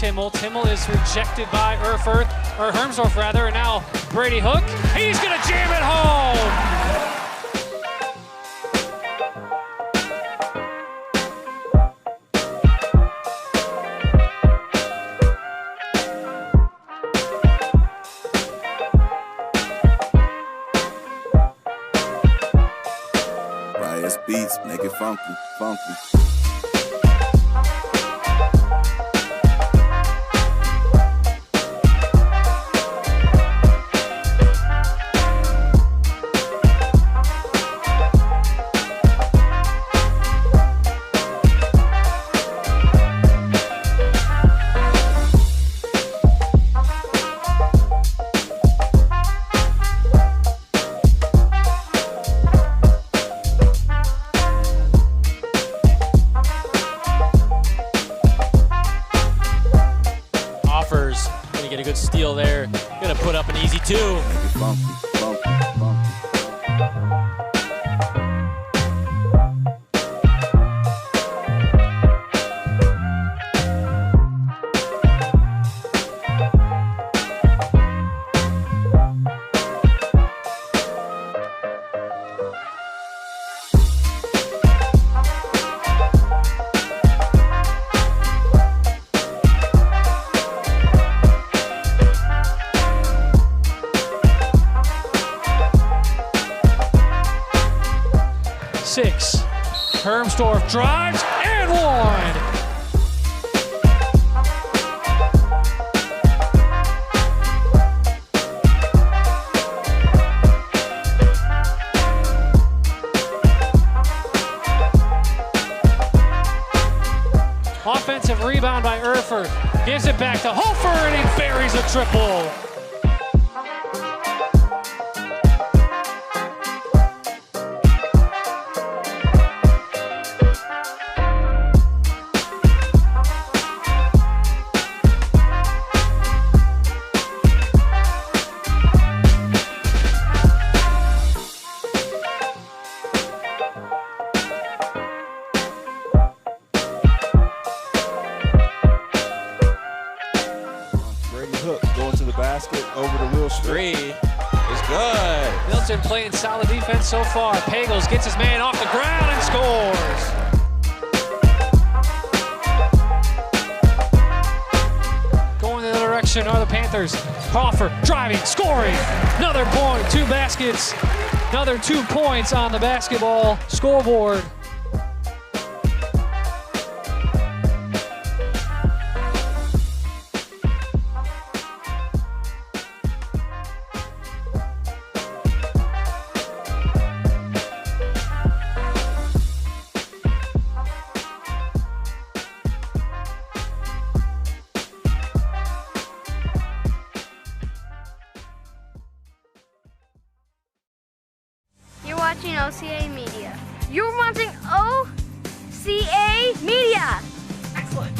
Timmel. Timmel is rejected by Hermsdorf rather, and now Brady Hook. He's gonna jam it home! Beats, make it funky, funky. 2. Hermsdorf drives and one. Offensive rebound by Erfurt. Gives it back to Hofer and he buries a triple. Over the wheel three is good. Milton playing solid defense so far. Pagels gets his man off the ground and scores. Going in the direction are the Panthers. Hoffer driving, scoring. Another point, 2 baskets. Another 2 points on the basketball scoreboard. Watching OCA Media. You're watching OCA Media. Excellent.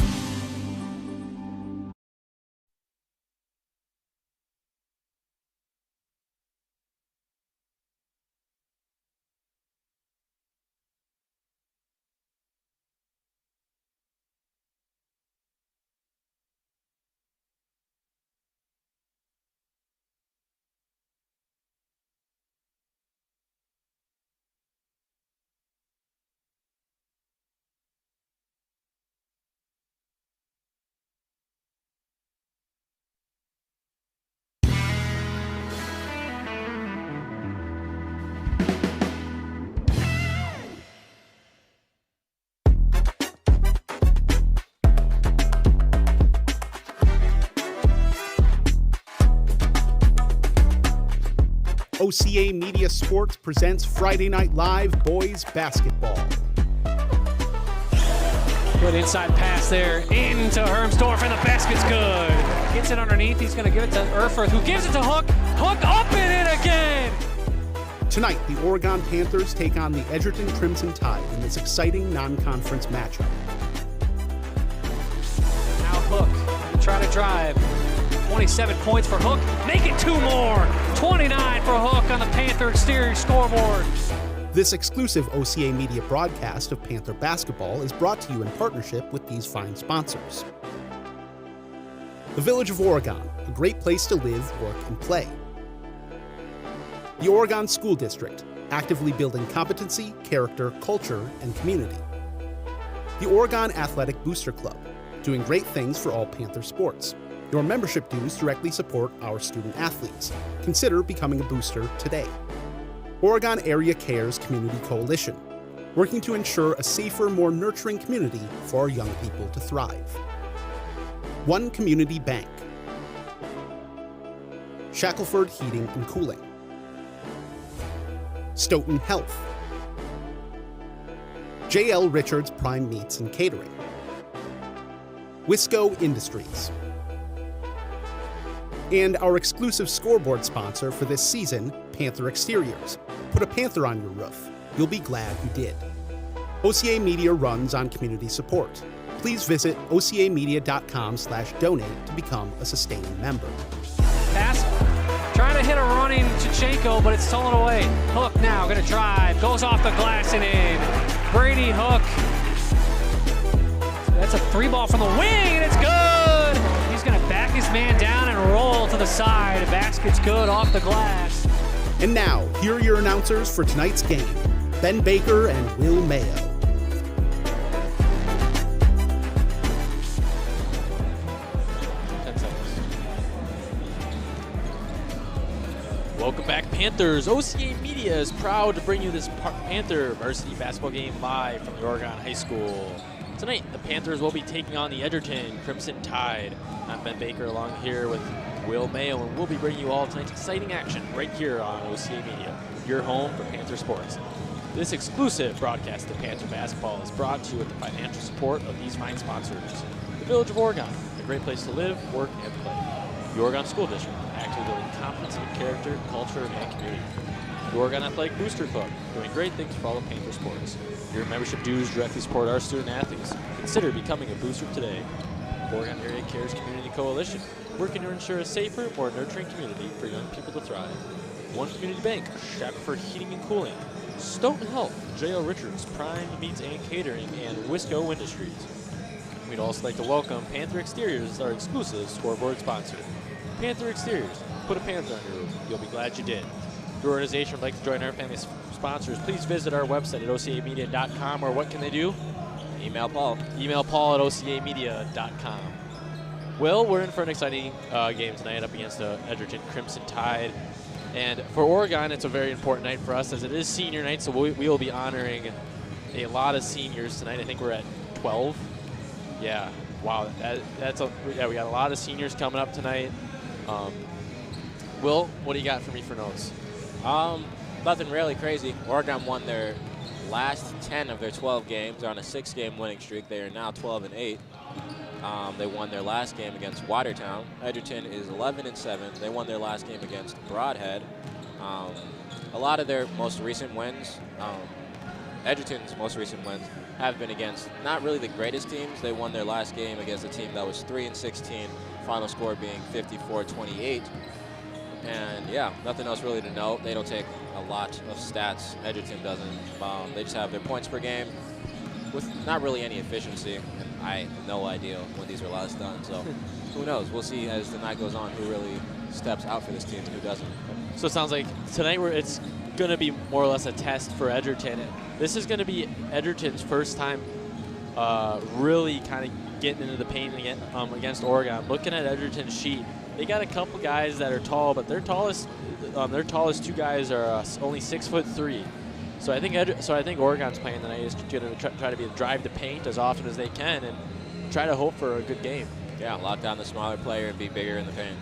OCA Media Sports presents Friday Night Live Boys Basketball. Good inside pass there into Hermsdorf, and the basket's good. Gets it underneath. He's going to give it to Erfurt, who gives it to Hook. Hook up and in again. Tonight, the Oregon Panthers take on the Edgerton Crimson Tide in this exciting non-conference matchup. Now Hook, try to drive. 27 points for Hook. Make it 2 more. 29 for Hook on the Panther exterior scoreboard. This exclusive OCA Media broadcast of Panther basketball is brought to you in partnership with these fine sponsors. The Village of Oregon, a great place to live, work, and play. The Oregon School District, actively building competency, character, culture, and community. The Oregon Athletic Booster Club, doing great things for all Panther sports. Your membership dues directly support our student athletes. Consider becoming a booster today. Oregon Area Cares Community Coalition, working to ensure a safer, more nurturing community for our young people to thrive. One Community Bank. Shackelford Heating and Cooling. Stoughton Health. J.L. Richards Prime Meats and Catering. Wisco Industries. And our exclusive scoreboard sponsor for this season, Panther Exteriors. Put a Panther on your roof. You'll be glad you did. OCA Media runs on community support. Please visit ocamedia.com/donate to become a sustaining member. Pass. Trying to hit a running Chichenko, but it's stolen away. Hook now, gonna drive. Goes off the glass and in. Brady Hook. That's a 3-ball from the wing, and it's good! He's gonna back his man down and roll to the side. The basket's good off the glass. And now, here are your announcers for tonight's game, Ben Baker and Will Mayo. Welcome back, Panthers. OCA Media is proud to bring you this Panther varsity basketball game live from the Oregon High School. Tonight, the Panthers will be taking on the Edgerton Crimson Tide. I'm Ben Baker along here with Will Mayo, and we'll be bringing you all tonight's exciting action right here on OCA Media, your home for Panther sports. This exclusive broadcast of Panther basketball is brought to you with the financial support of these fine sponsors. The Village of Oregon, a great place to live, work, and play. The Oregon School District, actively building competency, character, culture, and community. The Oregon Athletic Booster Club, doing great things for all of Panther sports. Your membership dues directly support our student athletes. Consider becoming a booster today. Oregon Area Cares Community Coalition, working to ensure a safer, more nurturing community for young people to thrive. One Community Bank, Shackelford Heating and Cooling. Stoughton Health, J.L. Richards Prime Meats and Catering, and Wisco Industries. We'd also like to welcome Panther Exteriors as our exclusive scoreboard sponsor. Panther Exteriors, put a Panther on your roof. You'll be glad you did. If your organization would like to join our family of sponsors, please visit our website at ocamedia.com, or what can they do? Email Paul. Email Paul at ocamedia.com. Well, we're in for an exciting game tonight up against the Edgerton Crimson Tide. And for Oregon, it's a very important night for us as it is senior night, so we will be honoring a lot of seniors tonight. I think we're at 12. Yeah, wow. We got a lot of seniors coming up tonight. Will, what do you got for me for notes? Nothing really crazy. Oregon won their last 10 of their 12 games. They're on a 6-game winning streak. They are now 12-8. They won their last game against Watertown. Edgerton is 11-7. They won their last game against Broadhead. A lot of their most recent wins, Edgerton's most recent wins, have been against not really the greatest teams. They won their last game against a team that was 3-16, final score being 54-28. And yeah, nothing else really to note. They don't take a lot of stats. Edgerton doesn't. They just have their points per game with not really any efficiency. And I have no idea when these were last done. So who knows? We'll see as the night goes on who really steps out for this team and who doesn't. So it sounds like tonight it's going to be more or less a test for Edgerton. This is going to be Edgerton's first time really kind of getting into the paint against Oregon. Looking at Edgerton's sheet, they got a couple guys that are tall, but their tallest two guys are only 6'3". So I think Oregon's playing tonight is going to try to drive the paint as often as they can and try to hope for a good game. Yeah, lock down the smaller player and be bigger in the paint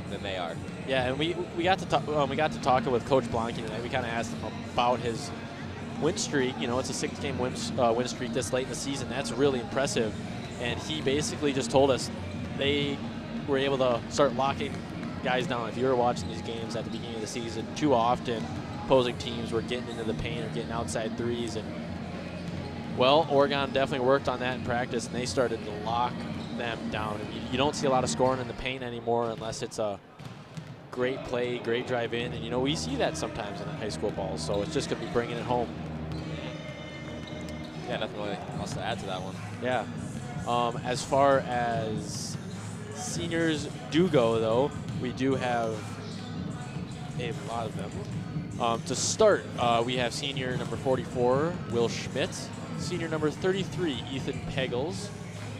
than they are. Yeah, and we got to talking with Coach Blanke tonight. We kind of asked him about his win streak. You know, it's a 6-game win streak this late in the season. That's really impressive. And he basically just told us they were able to start locking guys down. If you were watching these games at the beginning of the season, too often opposing teams were getting into the paint or getting outside threes. And well, Oregon definitely worked on that in practice, and they started to lock them down. And you don't see a lot of scoring in the paint anymore unless it's a great play, great drive in. And, you know, we see that sometimes in high school balls. So it's just going to be bringing it home. Yeah, nothing really else to add to that one. Yeah. As far as seniors do go, though. We do have a lot of them. To start, we have senior number 44, Will Schmidt. Senior number 33, Ethan Pagels.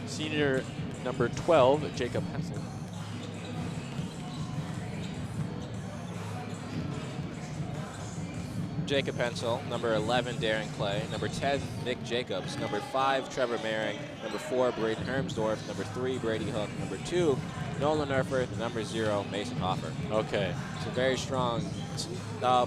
Senior number 12, Jacob Hensel. Jacob Hensel, number 11, Darren Clay, number 10, Nick Jacobs, number 5, Trevor Mehring, number 4, Braden Hermsdorf, number 3, Brady Hook, number 2, Nolan Erfurth, and number 0, Mason Hoffer. Okay. It's a very strong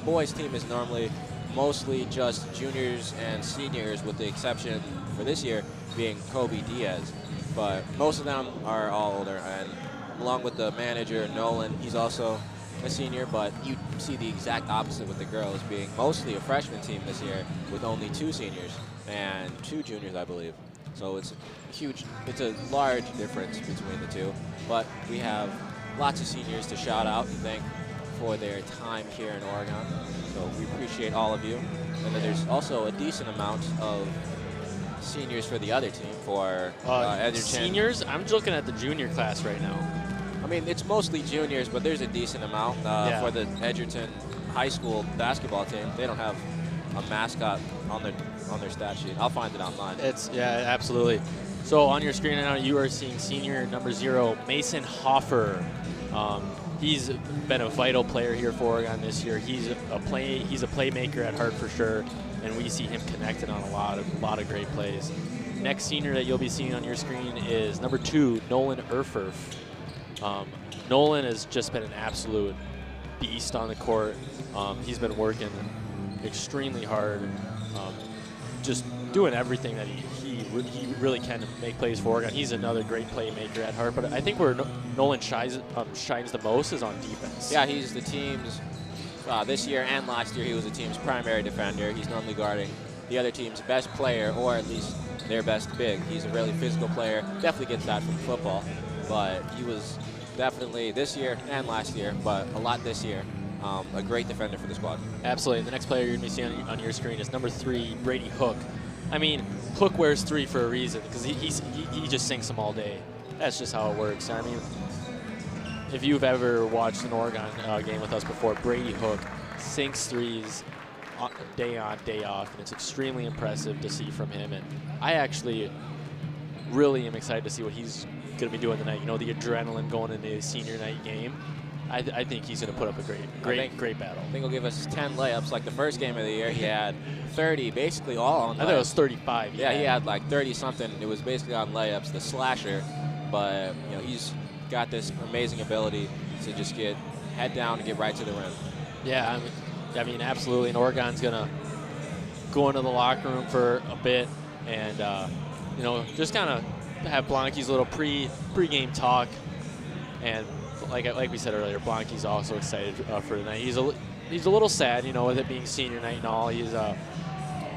boys team is normally mostly just juniors and seniors, with the exception for this year being Kobe Diaz. But most of them are all older, and along with the manager, Nolan, he's also a senior, but you see the exact opposite with the girls being mostly a freshman team this year with only 2 seniors and 2 juniors, I believe. So it's a large difference between the two. But we have lots of seniors to shout out and thank for their time here in Oregon. So we appreciate all of you. And then there's also a decent amount of seniors for the other team for Edgerton. Seniors? I'm just looking at the junior class right now. I mean, it's mostly juniors, but there's a decent amount for the Edgerton high school basketball team. They don't have a mascot on their stat sheet. I'll find it online. Yeah, absolutely. So on your screen right now, you are seeing senior number 0, Mason Hoffer. He's been a vital player here for Oregon this year. He's a playmaker at heart for sure, and we see him connected on a lot of great plays. Next senior that you'll be seeing on your screen is number 2, Nolan Erfurth. Nolan has just been an absolute beast on the court. He's been working extremely hard, just doing everything that he really can to make plays for Oregon. He's another great playmaker at heart, but I think where Nolan shines the most is on defense. Yeah, he's the team's, this year and last year, he was the team's primary defender. He's normally guarding the other team's best player, or at least their best big. He's a really physical player, definitely gets that from football, but he was definitely this year and last year, but a lot this year, a great defender for the squad. Absolutely. The next player you're going to be seeing on your screen is number 3, Brady Hook. I mean, Hook wears 3 for a reason, because he just sinks them all day. That's just how it works. I mean, if you've ever watched an Oregon game with us before, Brady Hook sinks threes day on, day off, and it's extremely impressive to see from him. And I actually really am excited to see what he's going to be doing tonight. You know, the adrenaline going into the senior night game. I think he's going to put up a great battle. I think he'll give us 10 layups like the first game of the year. He had 30, basically all on layups. I thought it was 35. Yeah, he had like 30-something. It was basically on layups, the slasher. But, you know, he's got this amazing ability to just get head down and get right to the rim. Yeah, I mean, absolutely. And Oregon's going to go into the locker room for a bit and, you know, just kind of have Blanke's little pre-game talk. And like we said earlier, Blanke's also excited for tonight. He's a little sad, you know, with it being senior night and all. He's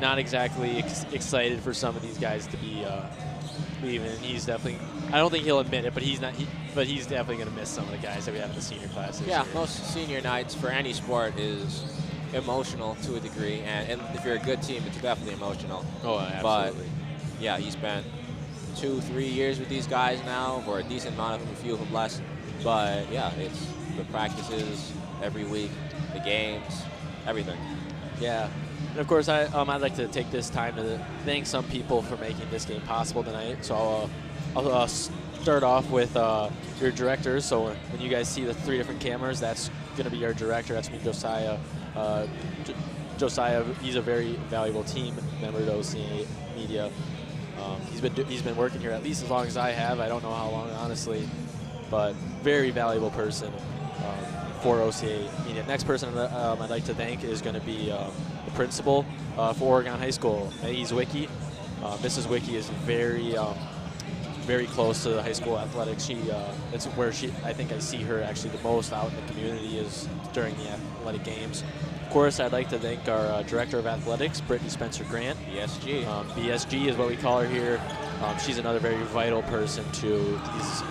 not exactly excited for some of these guys to be leaving. He's definitely, I don't think he'll admit it, but he's definitely going to miss some of the guys that we have in the senior class this year. Most senior nights for any sport is emotional to a degree, and if you're a good team, it's definitely emotional. Oh, absolutely. But yeah, he spent 2-3 years with these guys now, or a decent amount of them, a few of them less. But yeah, it's the practices every week, the games, everything. Yeah, and of course, I'd like to take this time to thank some people for making this game possible tonight. So I'll start off with your directors. So when you guys see the 3 different cameras, that's going to be our director. That's me, Josiah. Josiah, he's a very valuable team member at OCA Media. He's been working here at least as long as I have. I don't know how long, honestly, but very valuable person for OCA Media. Next person I'd like to thank is going to be the principal for Oregon High School, Ms. Wicki. Mrs. Wicki is very close to the high school athletics. That's where I think I see her actually the most out in the community is during the athletic games. Of course, I'd like to thank our Director of Athletics, Brittany Spencer Grant. BSG. BSG is what we call her here. She's another very vital person to these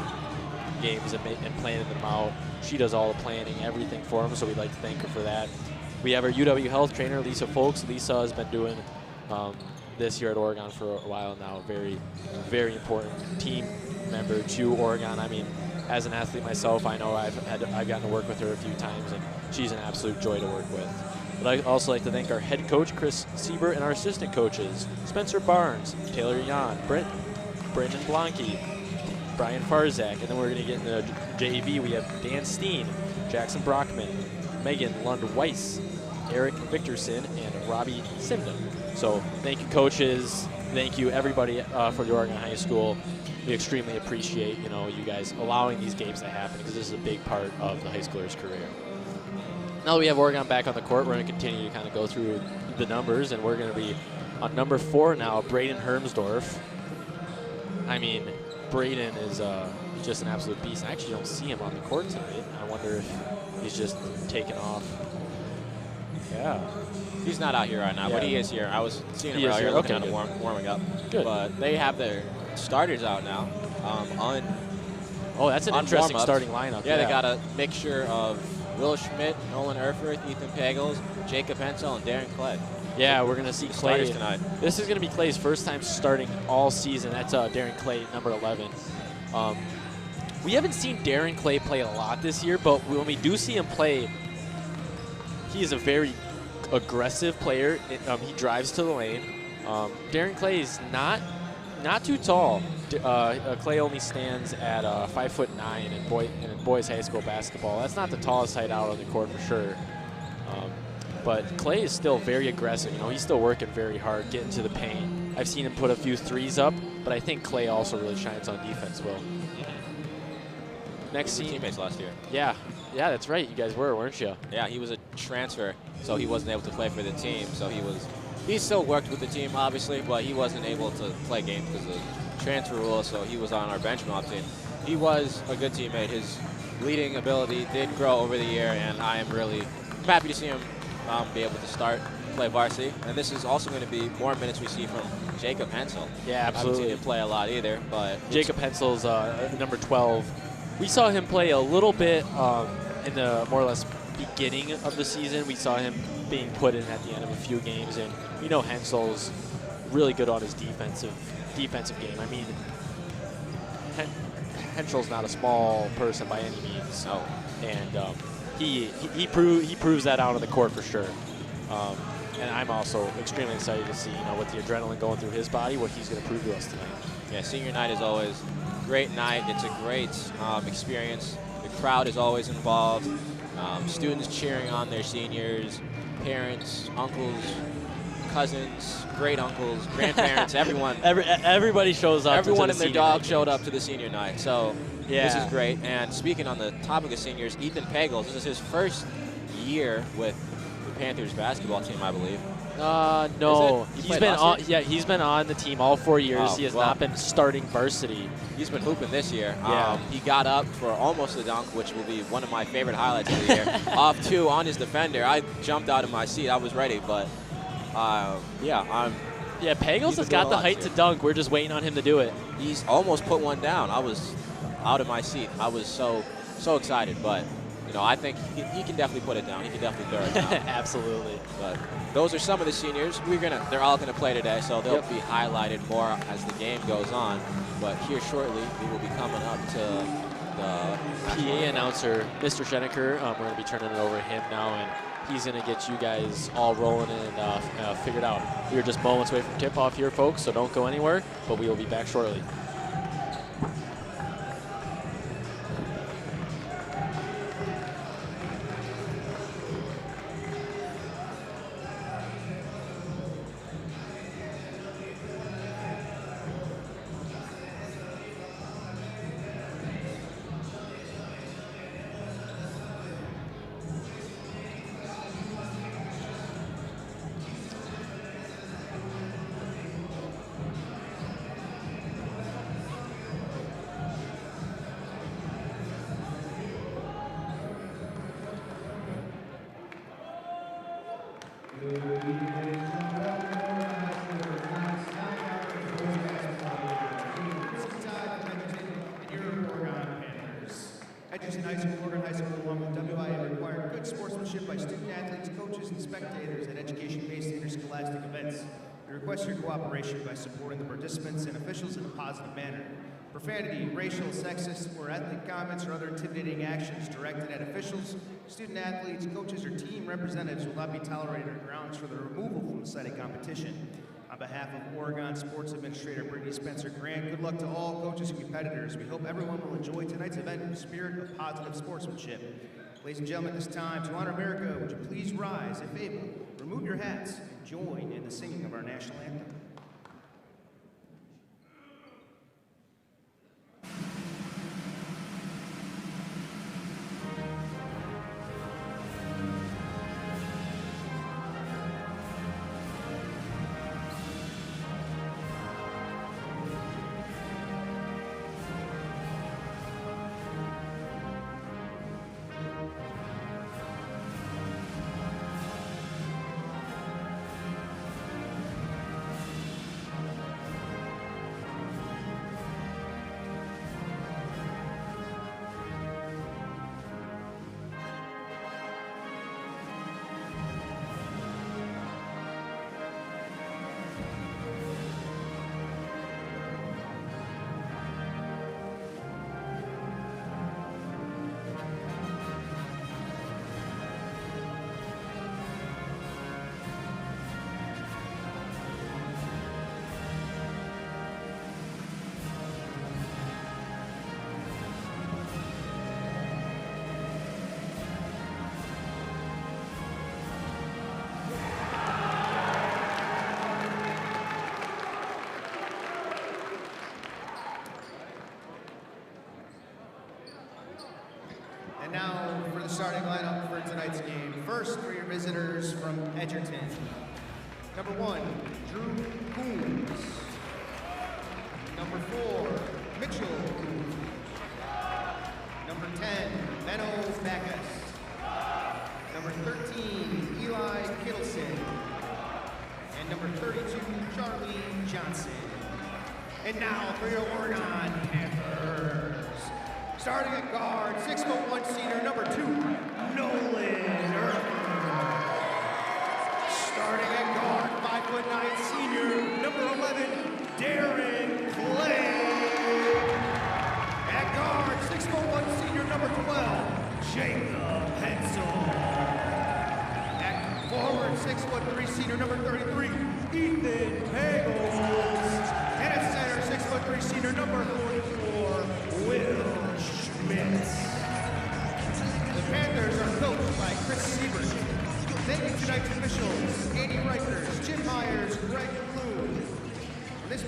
games and planning them out. She does all the planning, everything for them, so we'd like to thank her for that. We have our UW Health trainer, Lisa Folks. Lisa has been doing this here at Oregon for a while now. Very, very important team member to Oregon. I mean, as an athlete myself, I know I've gotten to work with her a few times, and she's an absolute joy to work with. But I'd also like to thank our head coach, Chris Siebert, and our assistant coaches, Spencer Barnes, Taylor Yan, Brandon Blanke, Brian Farzak, and then we're going to get into JV. We have Dan Steen, Jackson Brockman, Megan Lund-Weiss, Eric Victorson, and Robbie Simden. So thank you, coaches. Thank you, everybody, for the Oregon High School. We extremely appreciate, you guys allowing these games to happen, because this is a big part of the high schooler's career. Now that we have Oregon back on the court, we're going to continue to kind of go through the numbers, and we're going to be on number 4 now, Braden Hermsdorf. I mean, Braden is just an absolute beast. I actually don't see him on the court tonight. I wonder if he's just taken off. Yeah. He's not out here right now, but he is here. I was seeing him earlier, looking at him warming up. Good. But they have their starters out now. Oh, that's an interesting starting lineup. Yeah, they got a mixture of Will Schmidt, Nolan Erfurth, Ethan Pagels, Jacob Hensel, and Darren Clay. Yeah, we're going to see Clay tonight. This is going to be Clay's first time starting all season. That's Darren Clay, number 11. We haven't seen Darren Clay play a lot this year, but when we do see him play, he is a very aggressive player. He drives to the lane. Darren Clay is not too tall. Clay only stands at 5'9" in boys high school basketball. That's not the tallest height out on the court for sure. But Clay is still very aggressive. He's still working very hard, getting to the paint. I've seen him put a few threes up, but I think Clay also really shines on defense, Will. Next scene. Teammates last year. Yeah, that's right. You guys were, weren't you? Yeah, he was a transfer, so he wasn't able to play for the team. So he still worked with the team, obviously, but he wasn't able to play games because of the transfer rule, so he was on our bench mob team. He was a good teammate. His leading ability did grow over the year, and I am really happy to see him be able to play varsity. And this is also going to be more minutes we see from Jacob Hensel. Yeah, absolutely. I haven't seen him play a lot either, but Jacob Hensel's number 12. We saw him play a little bit in the more or less beginning of the season. We saw him being put in at the end of a few games, and Hensel's really good on his defensive game. I mean, Hensel's not a small person by any means. No. And he proves that out on the court for sure. And I'm also extremely excited to see, with the adrenaline going through his body, what he's going to prove to us tonight. Yeah, senior night is always a great night. It's a great experience. The crowd is always involved. Students cheering on their seniors, parents, uncles, cousins, great uncles, grandparents, everyone. Everybody shows up. Everyone to and their dog showed up to the senior night. So yeah. This is great. And speaking on the topic of seniors, Ethan Pagels, this is his first year with the Panthers basketball team, I believe. No. He's been on the team all 4 years. He has not been starting varsity. He's been hooping this year. Yeah. He got up for almost a dunk, which will be one of my favorite highlights of the year. Off 2 on his defender. I jumped out of my seat. I was ready, but Pagels has got the height to dunk. We're just waiting on him to do it. He's almost put one down. I was out of my seat. I was so excited, but I think he can definitely put it down. He can definitely throw it down. Absolutely. But those are some of the seniors. They're all gonna play today, so they'll be highlighted more as the game goes on. But here shortly, we will be coming up to the PA announcer, Mr. Schenecker. We're gonna be turning it over to him now, and he's gonna get you guys all rolling and figured out. We are just moments away from tip-off here, folks, so don't go anywhere. But we will be back shortly. Edgerton Oregon High School, along with WIA, required good sportsmanship by student athletes, coaches, and spectators at education-based interscholastic events. We request your cooperation by supporting the participants and officials in a positive manner. Profanity, racial, sexist, or ethnic comments or other intimidating actions directed at officials, student athletes, coaches, or team representatives will not be tolerated or grounds for the removal from the cited competition. On behalf of Oregon Sports Administrator Brittany Spencer Grant, good luck to all coaches and competitors. We hope everyone will enjoy tonight's event in the spirit of positive sportsmanship. Ladies and gentlemen, at this time, to honor America, would you please rise, if able, remove your hats, and join in the singing of our national anthem. And now for the starting lineup for tonight's game. First, for your visitors from Edgerton. Number 1, Drew Coombs. Number 4, Mitchell Coombs. Number 10, Benno Backus. Number 13, Eli Kittleson. And number 32, Charlie Johnson. And now for your Oregon Panthers. Starting at guard, 6'1" senior, number 2, Nolan Erford. Starting at guard, 5'9" senior, number 11, Darren Clay. At guard, 6'1" senior, number 12, Jacob Hensel. At forward, 6'3" senior, number 33, Ethan Pagels. And at center, 6'3" senior, number 44, Will Schmidt. The Panthers are coached by Chris Siebert. Thank you tonight's officials, Andy Reichers, Jim Myers, Greg Bloom. This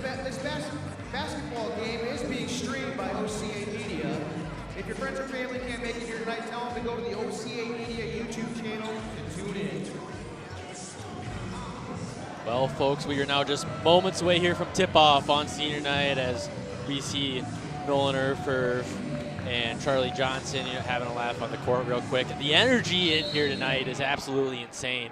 basketball game is being streamed by OCA Media. If your friends or family can't make it here tonight, tell them to go to the OCA Media YouTube channel and tune in. Well, folks, we are now just moments away here from tip-off on senior night as we see Nolan Erford and Charlie Johnson having a laugh on the court real quick. The energy in here tonight is absolutely insane.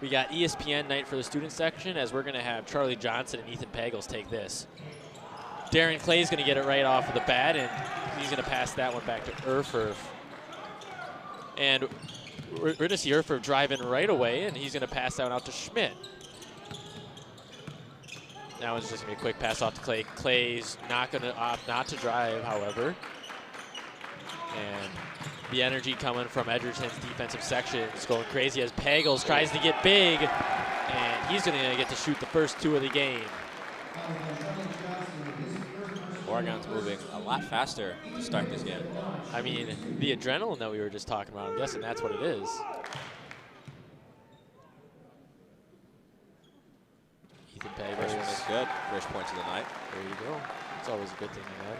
We got ESPN night for the student section as we're going to have Charlie Johnson and Ethan Pagels take this. Darren Clay's going to get it right off of the bat, and he's going to pass that one back to Erford. And we're going to see Erford drive in right away, and he's going to pass that one out to Schmidt. Now it's just going to be a quick pass off to Clay. Clay's not going to opt not to drive, however. And the energy coming from Edgerton's defensive section is going crazy as Pagels tries to get big, and he's going to get to shoot the first 2 of the game. Oregon's moving a lot faster to start this game. I mean, the adrenaline that we were just talking about, I'm guessing that's what it is. Ethan Pagels. First one is good. First points of the night. There you go. It's always a good thing to have.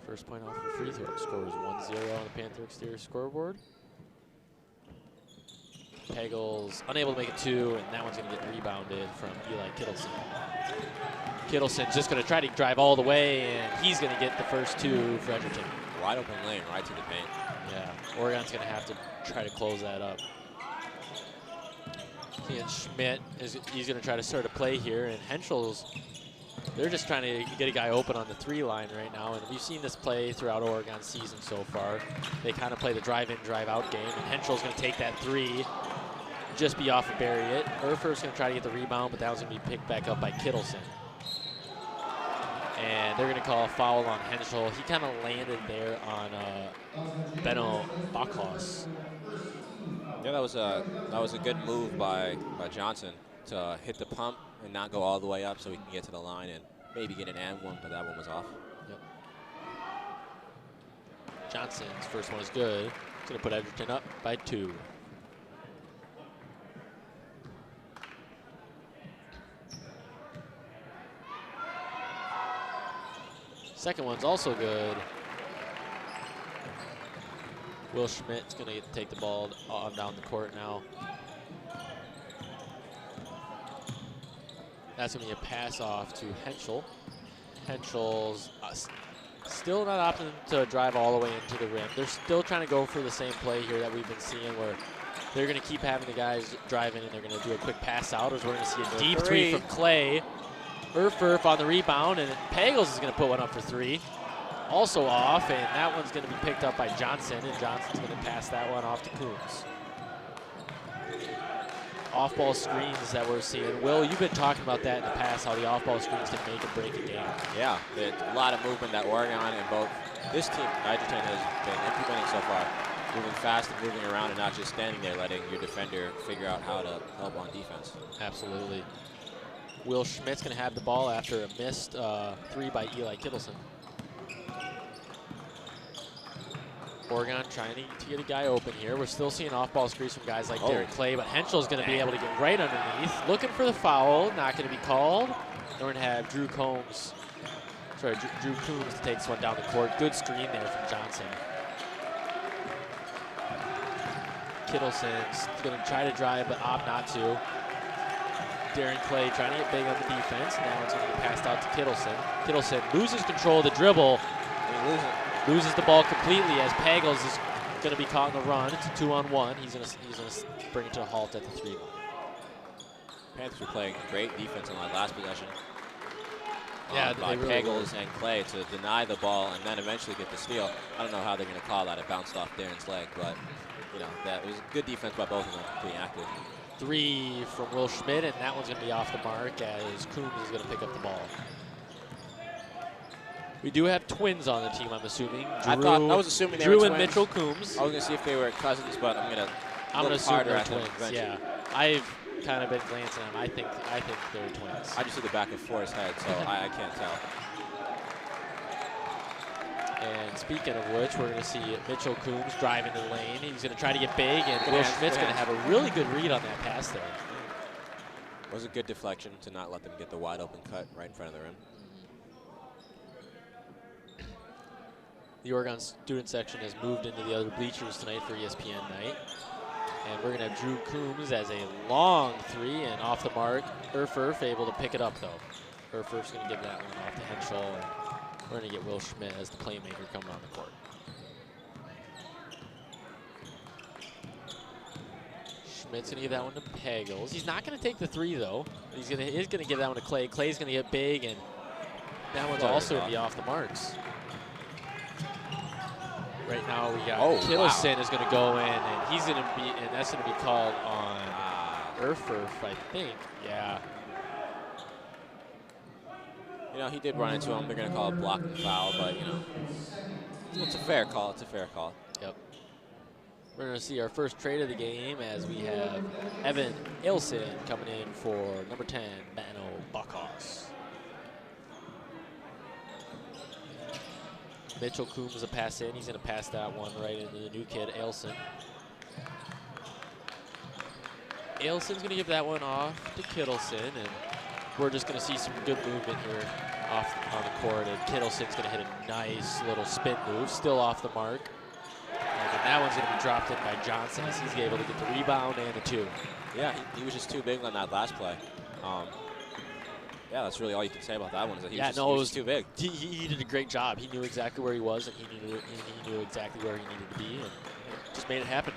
First point off the free throw. Score is 1-0 on the Panther exterior scoreboard. Pagels unable to make it 2, and that one's going to get rebounded from Eli Kittleson. Kittleson just going to try to drive all the way, and he's going to get the first 2 for Edgerton. Wide open lane right to the paint. Yeah, Oregon's going to have to try to close that up. And Schmidt, he's going to try to start a play here, and Henschel's, they're just trying to get a guy open on the 3 line right now, and we've seen this play throughout Oregon's season so far. They kind of play the drive-in, drive-out game, and Henschel's going to take that 3. just be off of Barriott. Erfur's going to try to get the rebound, but that was going to be picked back up by Kittleson. And they're going to call a foul on Henschel. He kind of landed there on Benno Bachhaus. Yeah, that was a good move by Johnson to hit the pump and not go all the way up so he can get to the line and maybe get an and one, but that one was off. Yep. Johnson's first one is good. It's going to put Edgerton up by 2. Second one's also good. Will Schmidt's going to take the ball on down the court now. That's going to be a pass off to Henschel. Henschel's still not opting to drive all the way into the rim. They're still trying to go for the same play here that we've been seeing, where they're going to keep having the guys drive in and they're going to do a quick pass out, as we're going to see a deep three from Clay. Erfurf on the rebound, and Pagels is going to put one up for 3. Also off, and that one's going to be picked up by Johnson, and Johnson's going to pass that one off to Coombs. Off-ball screens that we're seeing. Will, you've been talking about that in the past, how the off-ball screens can make and break a game. Yeah, a lot of movement that Oregon and both this team, Edgerton, has been implementing so far. Moving fast and moving around and not just standing there letting your defender figure out how to help on defense. Absolutely. Will Schmidt's going to have the ball after a missed 3 by Eli Kittleson. Oregon trying to get a guy open here. We're still seeing off-ball screens from guys like Derek Clay, but Henschel's going to be able to get right underneath. Looking for the foul, not going to be called. We're going to have Drew Coombs to take this one down the court. Good screen there from Johnson. Kittleson's going to try to drive, but opt not to. Darren Clay trying to get big on the defense. Now it's going to be passed out to Kittleson. Kittleson loses control of the dribble. Loses the ball completely as Pagels is going to be caught in the run. It's a 2-on-1. He's going to bring it to a halt at the 3 line. Panthers were playing great defense on that last possession. Yeah, by they really Pagels and Clay to deny the ball and then eventually get the steal. I don't know how they're going to call that. It bounced off Darren's leg, but you know that was good defense by both of them, being active. 3 from Will Schmidt, and that one's going to be off the mark as Coombs is going to pick up the ball. We do have twins on the team, I'm assuming. I was assuming they were Drew twins. and Mitchell Coombs. I was going to see if they were cousins, but I'm going to assume they're twins. Yeah, I've kind of been glancing at them. I think they're twins. I just see the back of Forrest's head, so I can't tell. And speaking of which, we're going to see Mitchell Coombs drive into the lane. He's going to try to get big, and Will Schmidt's going to have a really good read on that pass there. It was a good deflection to not let them get the wide open cut right in front of the rim. The Oregon student section has moved into the other bleachers tonight for ESPN night. And we're going to have Drew Coombs as a long 3 and off the mark. Erfurf able to pick it up, though. Erfurf's going to give that one off to Henschel. And we're going to get Will Schmidt as the playmaker coming on the court. Schmidt's going to give that one to Pagels. He's not going to take the 3, though. He's going to give that one to Clay. Clay's going to get big, and that one's also going to be off the marks. Right now we got Kittleson is going to go in, and he's going to be, and that's going to be called on Erfurf, I think. Yeah. You know, he did run into him. They're going to call a blocking foul, but, you know, it's a fair call. It's a fair call. Yep. We're going to see our first trade of the game as we have Evan Ilson coming in for number 10, Benno Bachhaus. Mitchell Coombs a pass in. He's going to pass that one right into the new kid, Ailson. Ailson's going to give that one off to Kittleson, and we're just going to see some good movement here off on the court. And Kittleson's going to hit a nice little spin move, still off the mark. And then that one's going to be dropped in by Johnson as he's able to get the rebound and the 2. Yeah, he was just too big on that last play. Yeah, that's really all you can say about that one. Is that he was too big. He did a great job. He knew exactly where he was, and he knew exactly where he needed to be, and just made it happen.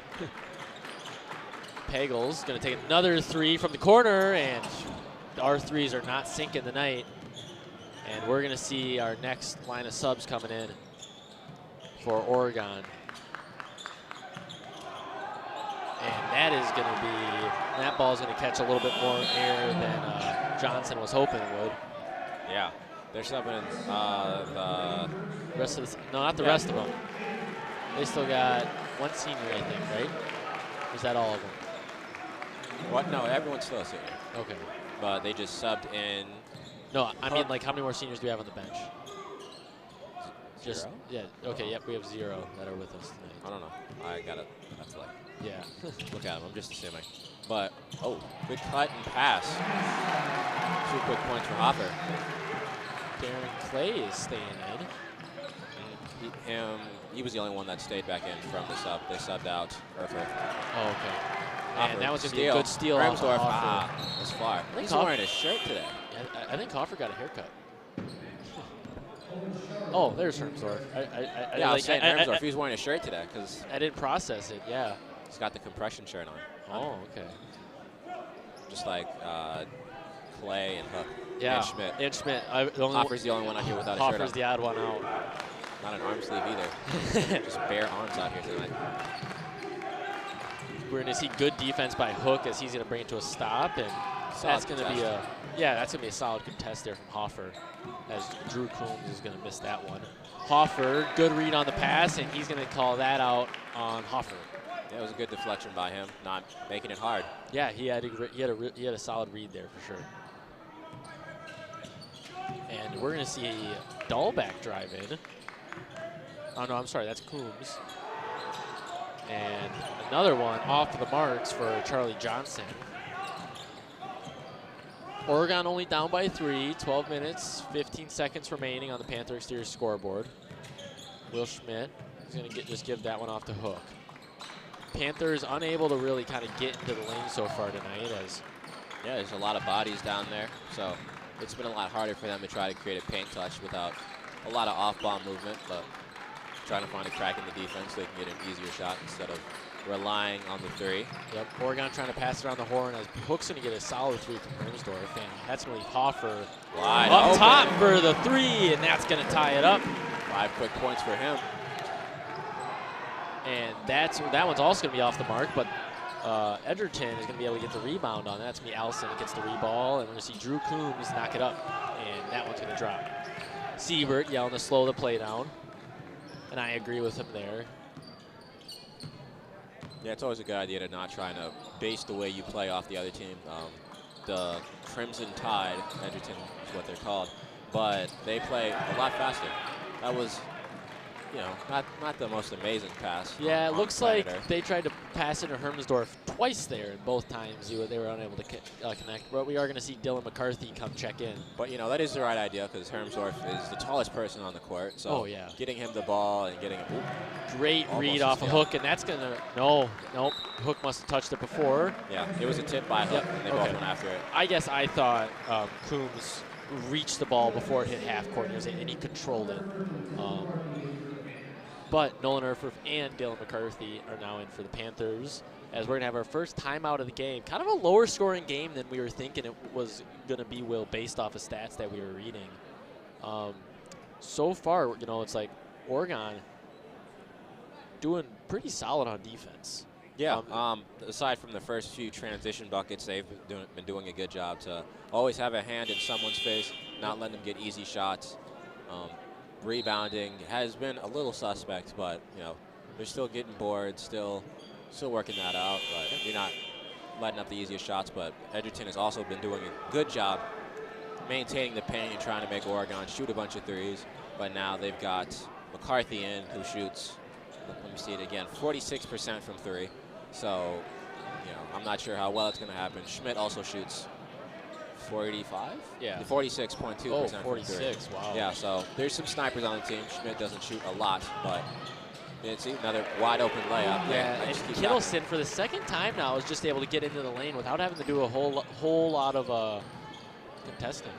Pagels going to take another 3 from the corner, and our 3s are not sinking tonight. And we're going to see our next line of subs coming in for Oregon. And that is going to be, that ball is going to catch a little bit more air than Johnson was hoping it would. Yeah. They're subbing the Rest of the, no, not the rest of them. They still got one senior, I think, right? Or is that all of them? what? No, everyone's still a senior. Okay. But they just subbed in. No, I mean, like, how many more seniors do we have on the bench? Just, Zero? yeah, okay, yep, we have 0 that are with us tonight. I don't know. I gotta have to like Yeah. look at them. I'm just assuming. But good cut and pass. 2 quick points for Hopper. Darren Clay is staying in. He was the only one that stayed back in from the sub. They subbed out Erfurt. Oh, okay. Hopper, And that was going to be a good steal off of Ramsdorff, Hoffer. that's far. think He's Hoffer- wearing a shirt today. Yeah, I think Hoffer got a haircut. Oh, there's Hermsdorf. I was saying Ramsdorff. He was wearing a shirt today because I didn't process it, yeah. he's got the compression shirt on. Oh, okay. Just like Clay and Hook. Yeah, And Schmidt. And Schmidt. Hoffer's the only one out here without a shirt Hoffer's on. the odd one out. Not an arm sleeve either. Just bare arms out here tonight. We're going to see good defense by Hook as he's going to bring it to a stop, and that's going to be that's going to be a solid contest there from Hoffer, as Drew Coombs is going to miss that one. Hoffer, good read on the pass, and he's going to call that out on Hoffer. Yeah, it was a good deflection by him, not making it hard. Yeah, he had a solid read there for sure. And we're going to see a Dahlback drive in. Oh no, I'm sorry, that's Coombs. And another one off the marks for Charlie Johnson. Oregon only down by 3, 12 minutes, 15 seconds remaining on the Panther exterior scoreboard. Will Schmidt is going to just give that one off to Hook. Panthers unable to really kind of get into the lane so far tonight, as Yeah, there's a lot of bodies down there, so it's been a lot harder for them to try to create a paint touch without a lot of off-ball movement, but trying to find a crack in the defense so they can get an easier shot instead of relying on the 3. Yep, Oregon trying to pass around the horn as Hook's going to get a solid 3 from Hermsdorf, and that's going to leave Hoffer Wide up open. top for the 3, and that's going to tie it up. 5 quick points for him. And that one's also going to be off the mark, but Edgerton is going to be able to get the rebound on that. That's going to be Allison that gets the reball, and we're going to see Drew Coombs knock it up, and that one's going to drop. Siebert yelling to slow the play down, and I agree with him there. Yeah, it's always a good idea to not try to base the way you play off the other team. The Crimson Tide, Edgerton is what they're called, but they play a lot faster. That was, not the most amazing pass. Yeah, it on looks Predator. like they tried to pass into Hermsdorf twice there, and both times they were unable to connect. But we are going to see Dylan McCarthy come check in. But, that is the right idea because Hermsdorf is the tallest person on the court. So getting him the ball and getting him. Great read off a Hook, and that's going to, nope. Hook must have touched it before. Yeah, it was a tip by Hook, and they both went after it. I guess I thought Coombs reached the ball before it hit half court, and he controlled it. But Nolan Erfurth and Dylan McCarthy are now in for the Panthers, as we're going to have our first timeout of the game. Kind of a lower scoring game than we were thinking it was going to be, Will, based off of stats that we were reading. So far, it's like Oregon doing pretty solid on defense. Yeah, aside from the first few transition buckets, they've been doing a good job to always have a hand in someone's face, not letting them get easy shots. Rebounding has been a little suspect, but they're still getting bored, still working that out. But you're not letting up the easiest shots. But Edgerton has also been doing a good job maintaining the paint and trying to make Oregon shoot a bunch of threes. But now they've got McCarthy in, who shoots. Let me see it again, 46% from 3. So I'm not sure how well it's going to happen. Schmidt also shoots 45? Yeah. 46.2%. Oh, from 46, 3. wow. Yeah, so there's some snipers on the team. Schmidt doesn't shoot a lot, but it's another wide open layup. Yeah, and Kittleson, for the second time now, is just able to get into the lane without having to do a whole lot of contesting.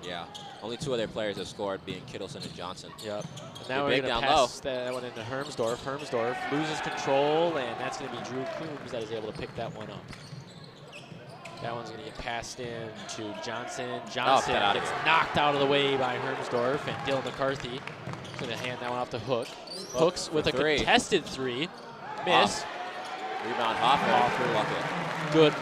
Yeah, only 2 of their players have scored, being Kittleson and Johnson. Yep. And now we're going to pass that one into Hermsdorf. Hermsdorf loses control, and that's going to be Drew Coombs that is able to pick that one up. That one's going to get passed in to Johnson. Johnson gets knocked out of the way by Hermsdorf, and Dylan McCarthy is going to hand that one off to Hook. Hooks with a contested 3. Miss. Rebound, Hoffer. Bucket.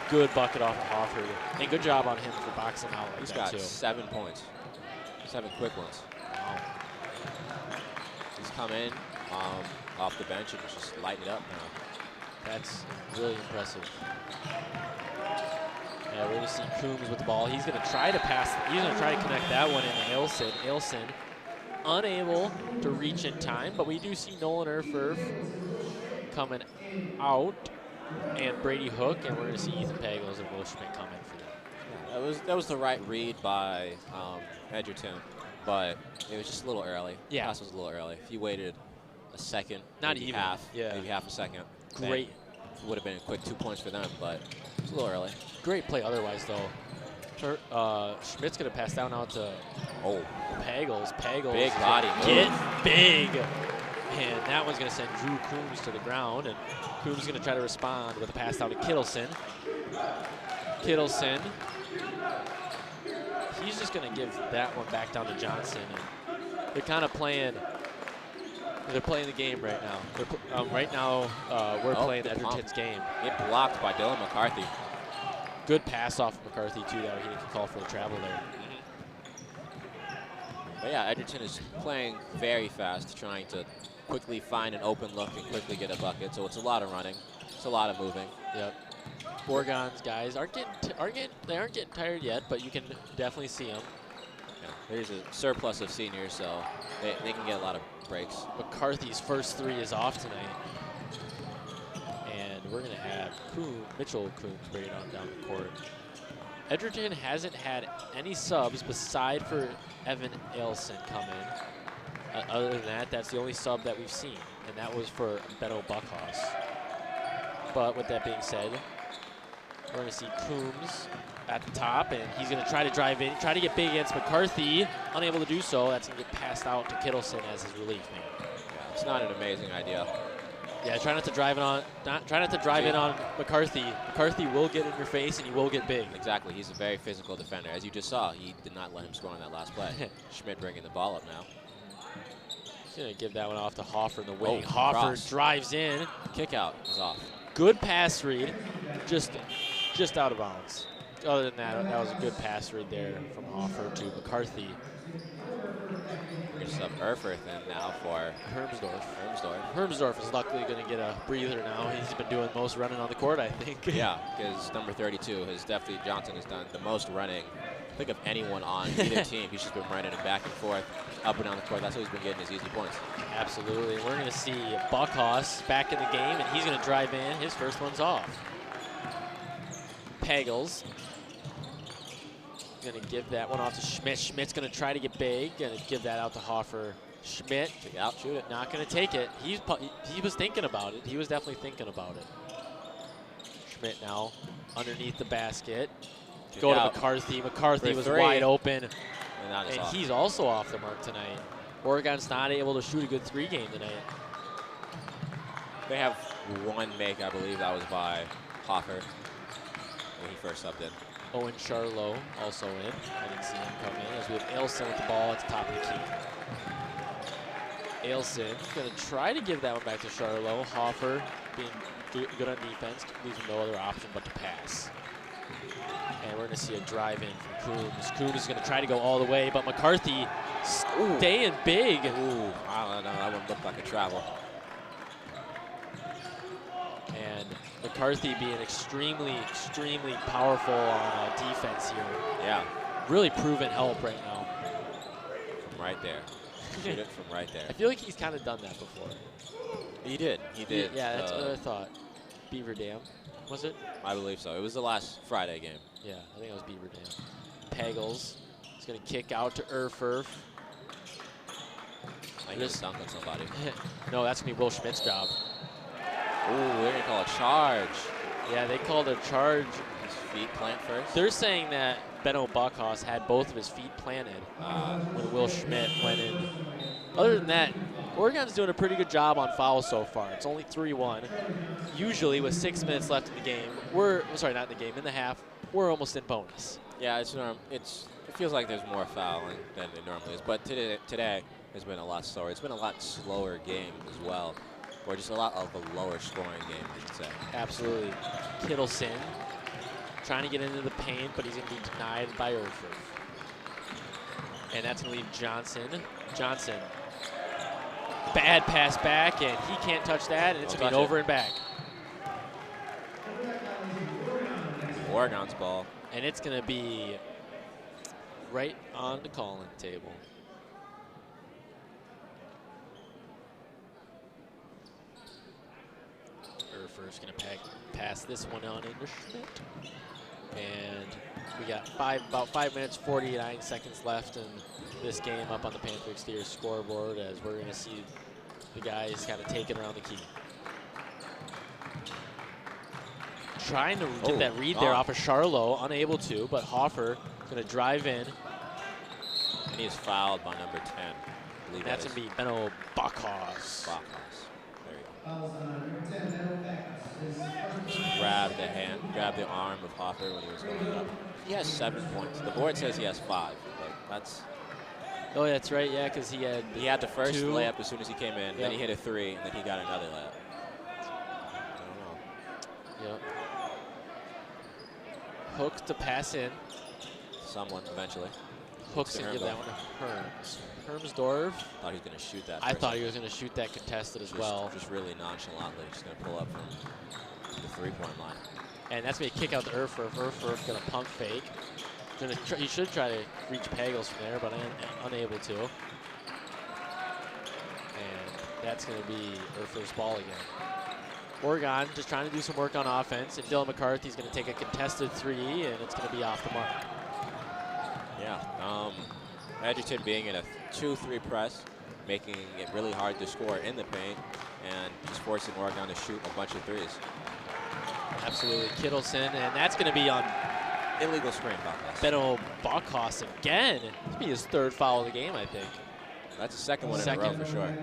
Good bucket off of Hoffer. And good job on him for boxing out like He's that, got too. 7 points. 7 quick ones. Wow. He's come in off the bench and just lighting it up now. That's really impressive. Yeah, we're going to see Coombs with the ball. He's going to try to pass. He's going to try to connect that one into Ailson. Ailson unable to reach in time, but we do see Nolan Erfurf coming out and Brady Hook, and we're going to see Ethan Pagels and Will Schmidt come in for that. Yeah, that was the right read by Edgerton, but it was just a little early. Yeah. The pass was a little early. If you waited a second, Not maybe even. half, Yeah. maybe half a second, Great. it would have been a quick 2 points for them, but it's a little early. Great play otherwise, though. Schmidt's going to pass down out to Pagels. Big body move. Get big. And that one's going to send Drew Coombs to the ground. And Coombs is going to try to respond with a pass down to Kittleson. Kittleson. He's just going to give that one back down to Johnson. And they're kind of playing. They're playing the game right now. Right now, we're playing Edgerton's game. Get blocked by Dylan McCarthy. Good pass off of McCarthy, too, that he can call for the travel there. But yeah, Edgerton is playing very fast, trying to quickly find an open look and quickly get a bucket. So it's a lot of running. It's a lot of moving. Yep. Oregon's guys aren't getting tired yet, but you can definitely see them. Yeah, there's a surplus of seniors, so they can get a lot of breaks. McCarthy's first 3 is off tonight. And we're going to have Mitchell Coombs bring it on down the court. Edgerton hasn't had any subs beside for Evan Ailson come in. Other than that, that's the only sub that we've seen, and that was for Benno Buckhaus. But with that being said, we're going to see Coombs at the top, and he's going to try to drive in, try to get big against McCarthy. Unable to do so. That's going to get passed out to Kittleson as his relief man. Yeah, it's not an amazing idea. Yeah, try not to drive it on. Try not to drive in on McCarthy. McCarthy will get in your face, and he will get big. Exactly. He's a very physical defender. As you just saw, he did not let him score on that last play. Schmidt bringing the ball up now. He's going to give that one off to Hoffer in the wing. Oh, Hoffer cross. drives in. Kick out is off. Good pass read, just out of bounds. Other than that, that was a good pass read there from Hoffer to McCarthy. We're going to sub Erfurth in now for Hermsdorf. Hermsdorf. Hermsdorf is luckily going to get a breather now. He's been doing most running on the court, I think. Yeah, because number 32 has definitely, Johnson has done the most running. I think of anyone on either team. He's just been running it back and forth, up and down the court. That's how he's been getting his easy points. Absolutely. We're going to see Buckhaus back in the game, and he's going to drive in. His first one's off. Pagels going to give that one off to Schmidt. Schmidt's going to try to get big. Going to give that out to Hoffer. Schmidt, Out, shoot it. not going to take it. He was thinking about it. He was definitely thinking about it. Schmidt now underneath the basket. Go to McCarthy. McCarthy was wide open. And he's also off the mark tonight. Oregon's not able to shoot a good 3 game tonight. They have one make, I believe. That was by Hoffer when he first subbed in. Owen Charlo also in. I didn't see him come in as we have Ailson with the ball at the top of the key. Ailson going to try to give that one back to Charlo. Hoffer being good on defense, leaves him no other option but to pass. And we're going to see a drive in from Coombs. Coombs is going to try to go all the way, but McCarthy staying big. Ooh, I don't know. That one looked like a travel. And McCarthy being extremely powerful on defense here. Yeah. Really proven help right now. From right there. Shoot it from right there. I feel like he's kind of done that before. He did. Yeah, that's what I thought. Beaver Dam, was it? I believe so. It was the last Friday game. Yeah, I think it was Beaver Dam. Pagels is going to kick out to Erfurf. I just dunk on somebody. No, that's going to be Will Schmidt's job. Ooh, they're going to call a charge. Yeah, they called a charge. His feet plant first. They're saying that Benno Buckhaus had both of his feet planted when Will Schmidt went in. Other than that, Oregon's doing a pretty good job on fouls so far. It's only 3-1. Usually with 6 minutes left in the game, not in the game, in the half, we're almost in bonus. Yeah, it feels like there's more fouling than it normally is. But today has been a lot slower. It's been a lot slower game as well. Or just a lot of a lower scoring game, I should say. Absolutely. Kittleson trying to get into the paint, but he's going to be denied by Erfurth. And that's going to leave Johnson. Johnson. Bad pass back, and he can't touch that, and it's going to be over and back. Oregon's ball. And it's going to be right on the calling table. Erfurth's going to pass this one on into Schmidt. And we got about 5 minutes, 49 seconds left in this game up on the Panther exterior scoreboard, as we're going to see the guys kind of taking around the key. Trying to get that read there off of Charlo, unable to, but Hoffer going to drive in. And he is fouled by number 10. I believe That's going to be Benno Bachhaus. There you go. Grab the arm of Hoffer when he was going up. He has 7 points. The board says he has 5. But that's. Oh, that's right. Yeah, because he had the first 2. layup as soon as he came in. Yep. Then he hit a 3, and then he got another layup. I don't know. Yep. Hook to pass in. Someone eventually. Hook's going to give that one to Herms. Hermsdorf. Thought he was going to shoot that. I thought he was going to shoot that contested as well. Just really nonchalantly, just going to pull up from the 3-point line. And that's going to kick out to Erfurth. Erfurth going to pump fake. He should try to reach Pagels from there, but unable to. And that's going to be Erfurth's ball again. Oregon just trying to do some work on offense, and Dylan McCarthy's going to take a contested 3, and it's going to be off the mark. Yeah, Edgerton being in a 2-3 press, making it really hard to score in the paint, and just forcing Oregon to shoot a bunch of 3s. Absolutely, Kittleson, and that's going to be on illegal screen, Bachhaus. Benno Bachhaus again. This will be his 3rd foul of the game, I think. That's the second one in a row for sure.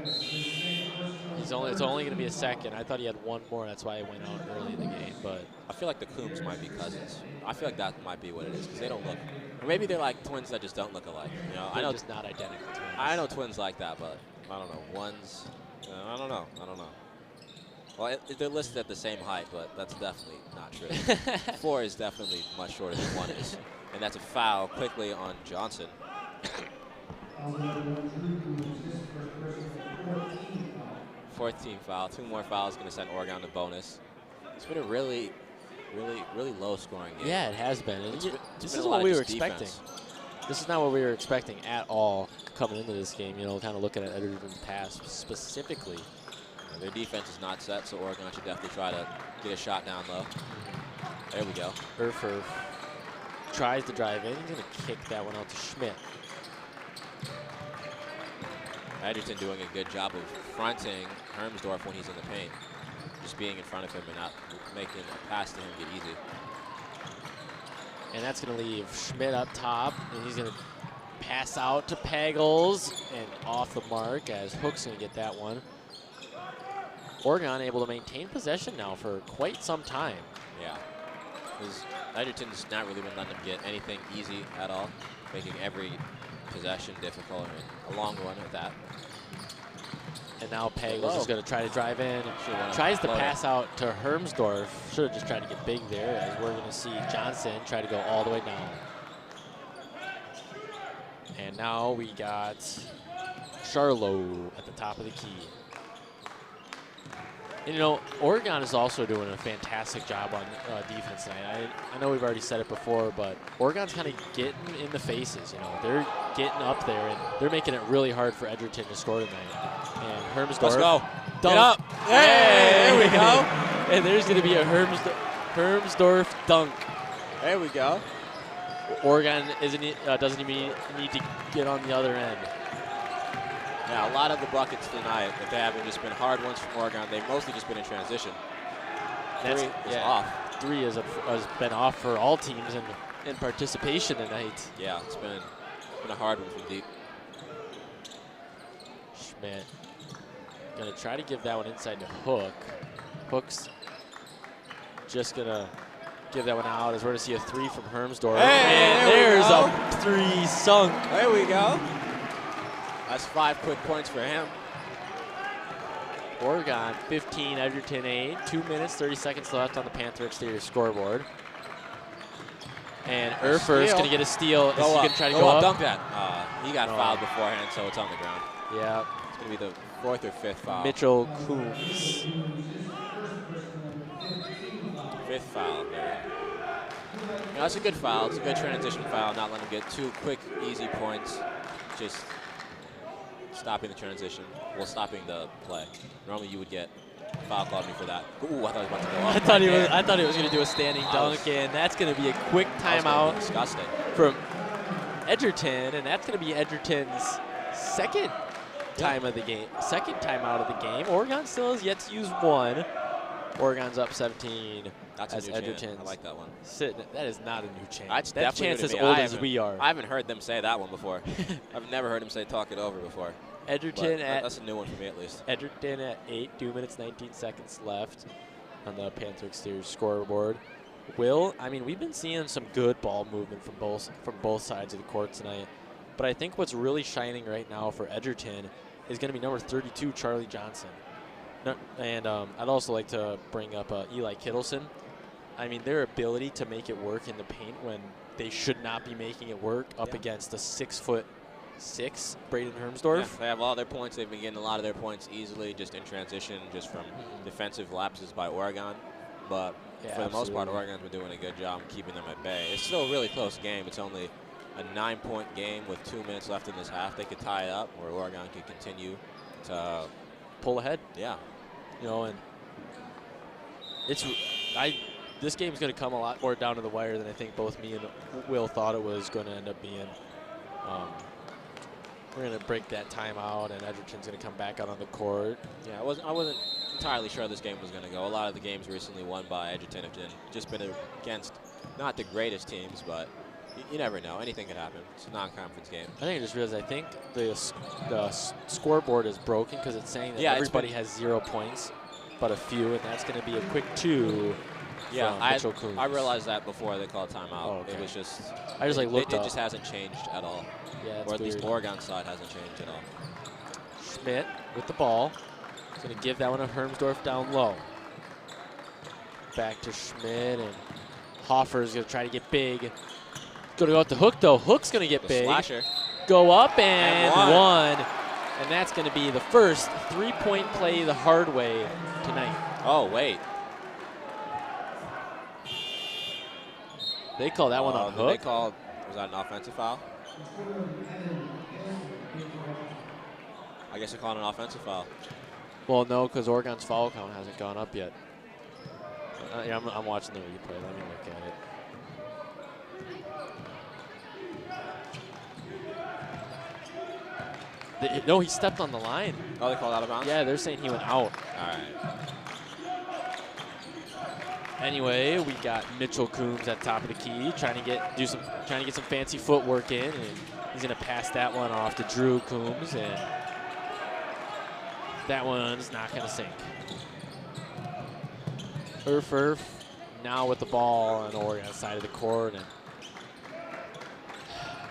It's only going to be a second. I thought he had 1 more. That's why he went out early in the game. But I feel like the Coombs might be cousins. I feel like that might be what it is, because they don't look. Or maybe they're like twins that just don't look alike. You know, they're just not identical twins. I know twins like that, but I don't know. One's, I don't know. Well, they're listed at the same height, but that's definitely not true. 4 is definitely much shorter than 1 is, and that's a foul quickly on Johnson. 14 foul. 2 more fouls going to send Oregon to bonus. It's been a really low scoring game. Yeah, it has been. This is a lot what of we were just expecting. defense. This is not what we were expecting at all coming into this game. You know, kind of looking at Edgerton's pass specifically. Their defense is not set, so Oregon should definitely try to get a shot down low. There we go. Erfurth tries to drive in. He's going to kick that one out to Schmidt. Edgerton doing a good job of fronting Hermsdorf when he's in the paint. Just being in front of him and not making a pass to him get easy. And that's going to leave Schmidt up top, and he's going to pass out to Pagels and off the mark, as Hook's going to get that one. Oregon able to maintain possession now for quite some time. Yeah, because Edgerton's not really been letting them get anything easy at all, making every possession difficult, and a long one at that. And now Pagels is going to try to drive in. Tries to pass out to Hermsdorf. Should have just tried to get big there, as we're going to see Johnson try to go all the way down. And now we got Charlo at the top of the key. And, you know, Oregon is also doing a fantastic job on defense tonight. I know we've already said it before, but Oregon's kind of getting in the faces. You know, they're getting up there, and they're making it really hard for Edgerton to score tonight. And Hermsdorf. Let's go. Dunk. Get up. Hey, there we go. And there's going to be a Hermsdorf dunk. There we go. Oregon doesn't even need to get on the other end. Yeah, a lot of the buckets tonight, if they haven't just been hard ones from Oregon, they've mostly just been in transition. That's 3 is off. 3 has been off for all teams in participation tonight. Yeah, it's been a hard one from deep. Schmidt going to try to give that one inside to Hook. Hook's just going to give that one out, as we're going to see a 3 from Hermsdorf. Hey, and there's a 3 sunk. There we go. That's 5 quick points for him. Oregon 15, Edgerton 8. 2 minutes, 30 seconds left on the Panther exterior scoreboard. And Erfur's going to get a steal. Is he going to try to go up? Dunk that. He got fouled beforehand, so it's on the ground. Yeah. It's going to be the 4th or 5th foul. Mitchell Coombs. 5th foul there. You know, it's a good foul. It's a good transition foul. Not letting him get 2 quick, easy points. Just stopping the transition. Well, stopping the play. Normally you would get foul called me for that. Ooh, I thought he was about to go up. I thought he was going to do a standing dunk, and that's going to be a quick timeout Disgusting. from Edgerton, and that's going to be Edgerton's second time of the game. Second timeout of the game. Oregon still has yet to use one. Oregon's up 17. That's as a new chant. Edgerton's I like that one. That is not a new chant. That's that definitely chant's as new to me. old as we are. I haven't heard them say that one before. I've never heard him say "talk it over" before. Edgerton that's a new one for me, at least. Edgerton at 8, 2 minutes, 19 seconds left on the Panther exterior scoreboard. I mean, we've been seeing some good ball movement from both sides of the court tonight. But I think what's really shining right now for Edgerton is going to be number 32, Charlie Johnson. And I'd also like to bring up Eli Kittleson. I mean, their ability to make it work in the paint when they should not be making it work up against a 6'6" Braden Hermsdorf. Yeah, they have all their points. They've been getting a lot of their points easily, just in transition, just from defensive lapses by Oregon. But for the most part, Oregon's been doing a good job keeping them at bay. It's still a really close game. It's only a 9-point game with 2 minutes left in this half. They could tie it up, or Oregon could continue to pull ahead. Yeah. You know, and this game's going to come a lot more down to the wire than I think both me and Will thought it was going to end up being. We're going to break that timeout, and Edgerton's going to come back out on the court. Yeah, I wasn't entirely sure this game was going to go. A lot of the games recently won by Edgerton have just been against not the greatest teams, but you never know. Anything could happen. It's a non-conference game. I think I just realized, I think the scoreboard is broken because it's saying that everybody has 0 points, but a few, and that's going to be a quick 2. Yeah, Mitchell Coombs. I realized that before they called timeout. Oh, okay. It was just looked it up. just hasn't changed at all. Yeah, or at least Oregon's side hasn't changed at all. Schmidt with the ball. He's going to give that one to Hermsdorf down low. Back to Schmidt, and Hoffer's going to try to get big. Going to go out the hook, though. Hook's going to get big. Slasher. Go up and one. And that's going to be the first 3-point play the hard way tonight. Oh, wait. They call that one on hook. Was that an offensive foul? I guess they called an offensive foul. Well, no, because Oregon's foul count hasn't gone up yet. Yeah, I'm watching the replay. Let me look at it. No, he stepped on the line. Oh, they called out of bounds? Yeah, they're saying he went out. All right. Anyway, we got Mitchell Coombs at top of the key, trying to get some fancy footwork in, and he's going to pass that one off to Drew Coombs, and that one's not going to sink. Erf now with the ball on Oregon's side of the court, and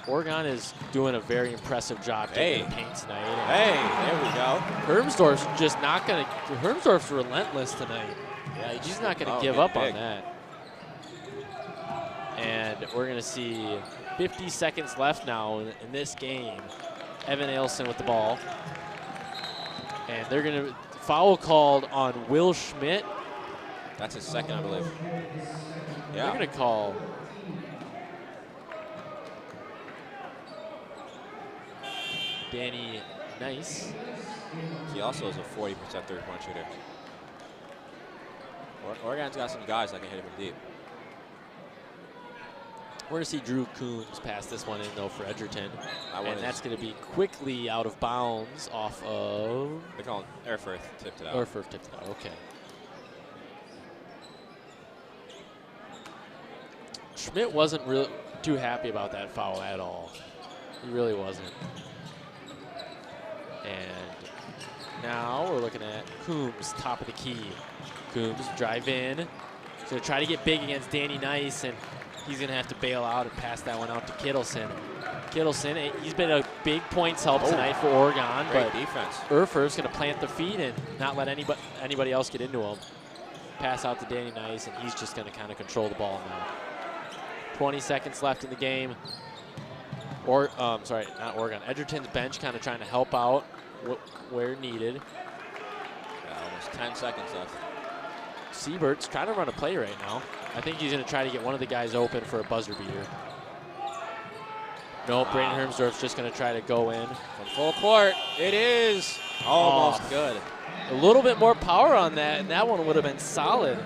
Oregon is doing a very impressive job getting the paint tonight. Hey, there we go. Hermsdorf's just not going to. Hermsdorf's relentless tonight. Yeah, he's not going to give up on that. And we're going to see 50 seconds left now in this game. Evan Ailson with the ball. And they're going to foul called on Will Schmidt. That's his second, I believe. Yeah. They're going to call. Danny Nice. He also is a 40% three-point shooter. Oregon's got some guys that can hit him deep. We're going to see Drew Coombs pass this one in, though, for Edgerton. And that's going to be quickly out of bounds off of... They're calling Erfurth tipped it out. Erfurth tipped it out, okay. Schmidt wasn't really too happy about that foul at all. He really wasn't. And now we're looking at Coombs, top of the key. Coombs drive in. He's going to try to get big against Danny Nice, and he's going to have to bail out and pass that one out to Kittleson. Kittleson, he's been a big points help tonight for Oregon. Great but defense. Urfer's going to plant the feet and not let anybody else get into him. Pass out to Danny Nice, and he's just going to kind of control the ball now. 20 seconds left in the game. Sorry, not Oregon. Edgerton's bench kind of trying to help out where needed. Yeah, almost 10 seconds left. Siebert's trying to run a play right now. I think he's going to try to get one of the guys open for a buzzer beater. Nope, wow. Brayden Hermsdorf's just going to try to go in. From full court, it is almost good. A little bit more power on that, and that one would have been solid.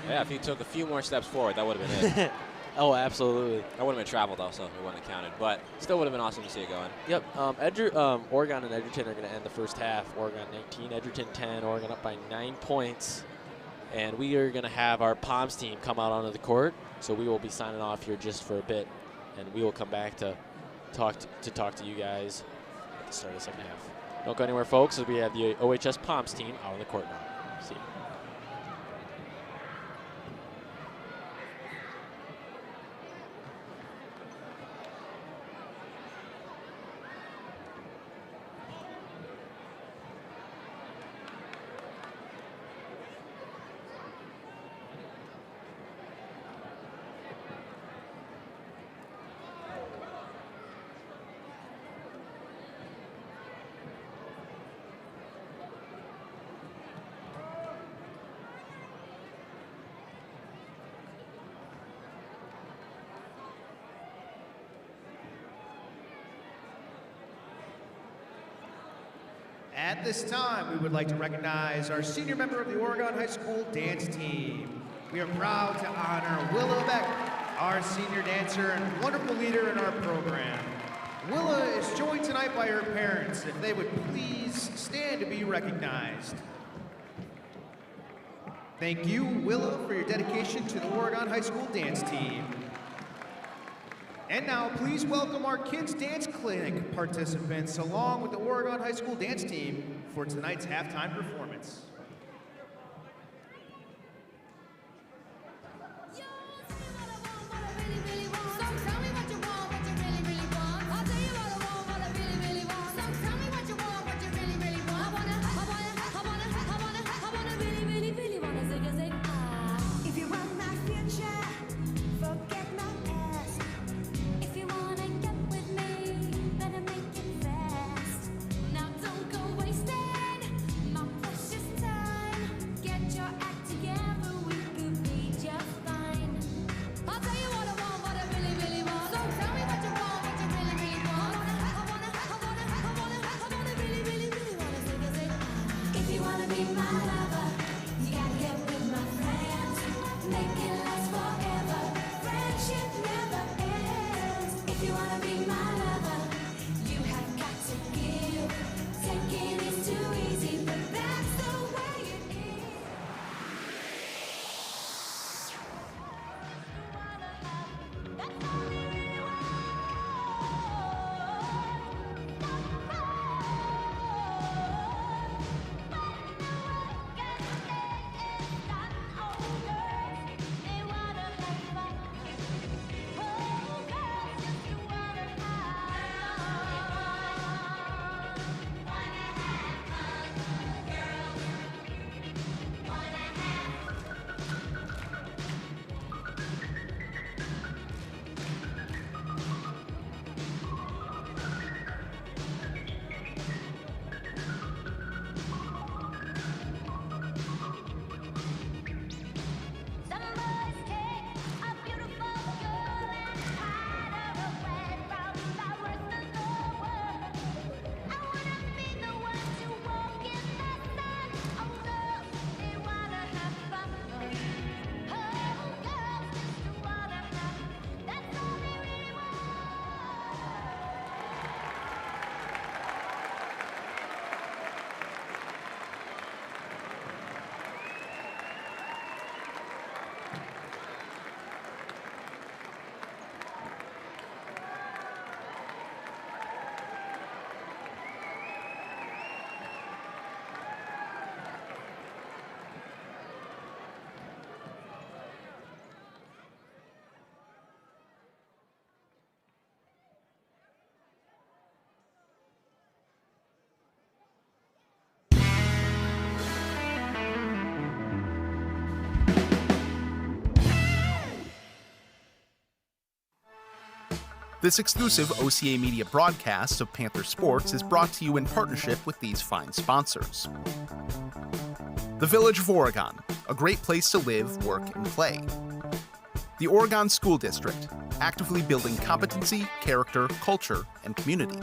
Yeah, if he took a few more steps forward, that would have been it. Oh, absolutely. That would have been traveled also. It wouldn't have counted, but still would have been awesome to see it going. Yep. Oregon and Edgerton are going to end the first half. Oregon 19, Edgerton 10. Oregon up by 9 points. And we are going to have our Palms team come out onto the court. So we will be signing off here just for a bit. And we will come back to talk to you guys at the start of the second half. Don't go anywhere, folks, as we have the OHS Palms team out on the court now. See you. At this time, we would like to recognize our senior member of the Oregon High School dance team. We are proud to honor Willa Beck, our senior dancer and wonderful leader in our program. Willa is joined tonight by her parents. If they would please stand to be recognized. Thank you, Willa, for your dedication to the Oregon High School dance team. And now, please welcome our Kids Dance Clinic participants along with the Oregon High School dance team for tonight's halftime performance. This exclusive OCA Media broadcast of Panther Sports is brought to you in partnership with these fine sponsors. The Village of Oregon, a great place to live, work, and play. The Oregon School District, actively building competency, character, culture, and community.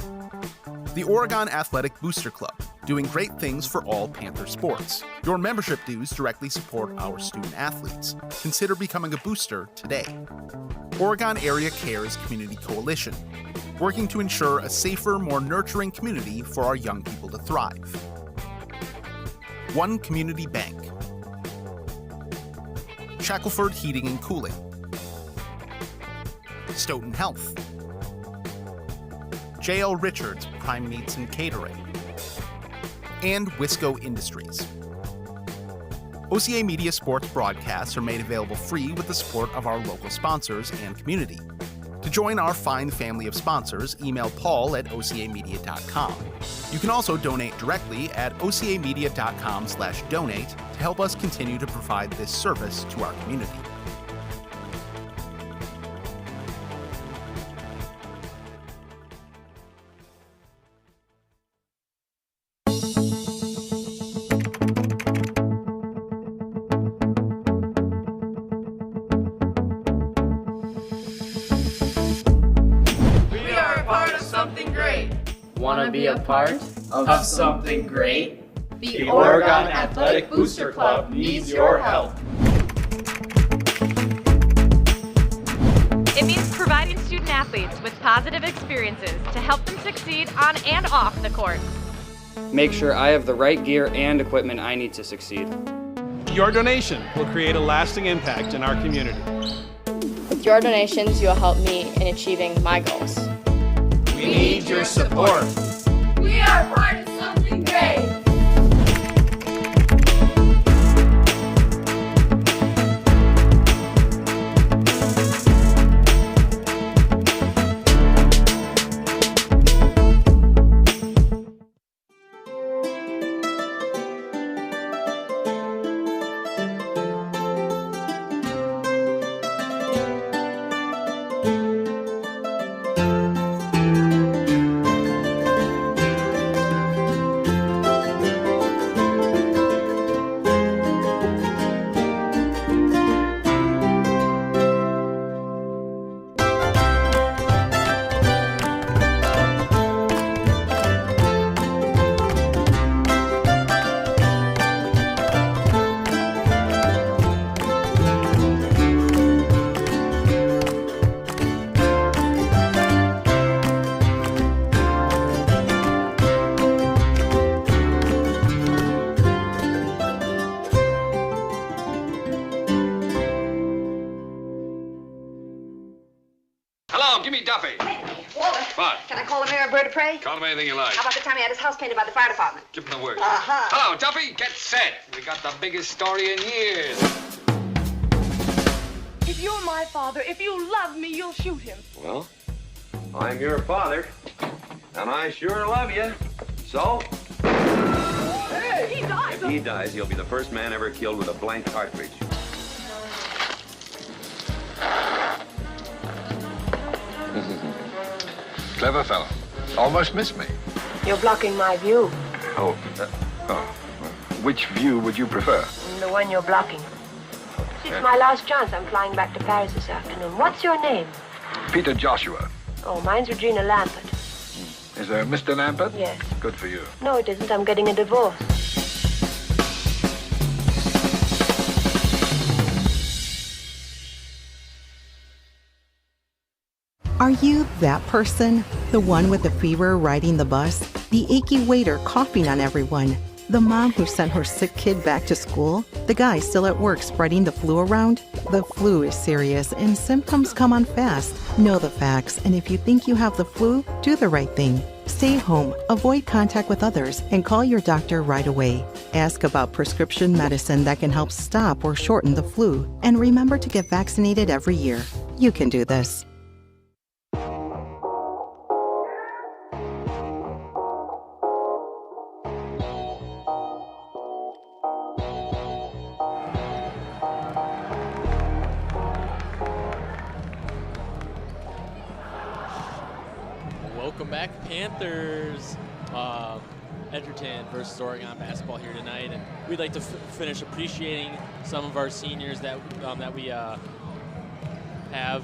The Oregon Athletic Booster Club, doing great things for all Panther sports. Your membership dues directly support our student athletes. Consider becoming a booster today. Oregon Area Cares Community Coalition, working to ensure a safer, more nurturing community for our young people to thrive. One Community Bank. Shackelford Heating and Cooling. Stoughton Health. J.L. Richards Prime Meats and Catering. And Wisco Industries. OCA Media sports broadcasts are made available free with the support of our local sponsors and community. To join our fine family of sponsors, email Paul at ocamedia.com. You can also donate directly at ocamedia.com/donate to help us continue to provide this service to our community. Want to be a part of something great? The Oregon Athletic Booster Club needs your help. It means providing student athletes with positive experiences to help them succeed on and off the court. Make sure I have the right gear and equipment I need to succeed. Your donation will create a lasting impact in our community. With your donations, you'll help me in achieving my goals. We need your support. We are part of something great. Call him anything you like. How about the time he had his house painted by the fire department? Give him the word. Uh-huh. Hello, Duffy. Get set. We got the biggest story in years. If you're my father, if you love me, you'll shoot him. Well, I'm your father, and I sure love you. So? Hey, he dies. If he dies, he'll be the first man ever killed with a blank cartridge. Clever fellow. Almost missed me. You're blocking my view. Which view would you prefer? The one you're blocking. It's my last chance. I'm flying back to Paris this afternoon. What's your name? Peter Joshua. Oh, mine's Regina Lampert. Is there Mr. Lampert? Yes. Good for you. No, it isn't. I'm getting a divorce. Are you that person? The one with the fever riding the bus? The achy waiter coughing on everyone? The mom who sent her sick kid back to school? The guy still at work spreading the flu around? The flu is serious and symptoms come on fast. Know the facts, and if you think you have the flu, do the right thing. Stay home, avoid contact with others, and call your doctor right away. Ask about prescription medicine that can help stop or shorten the flu. And remember to get vaccinated every year. You can do this. Welcome back, Panthers. Edgerton versus Oregon basketball here tonight, and we'd like to finish appreciating some of our seniors that we have.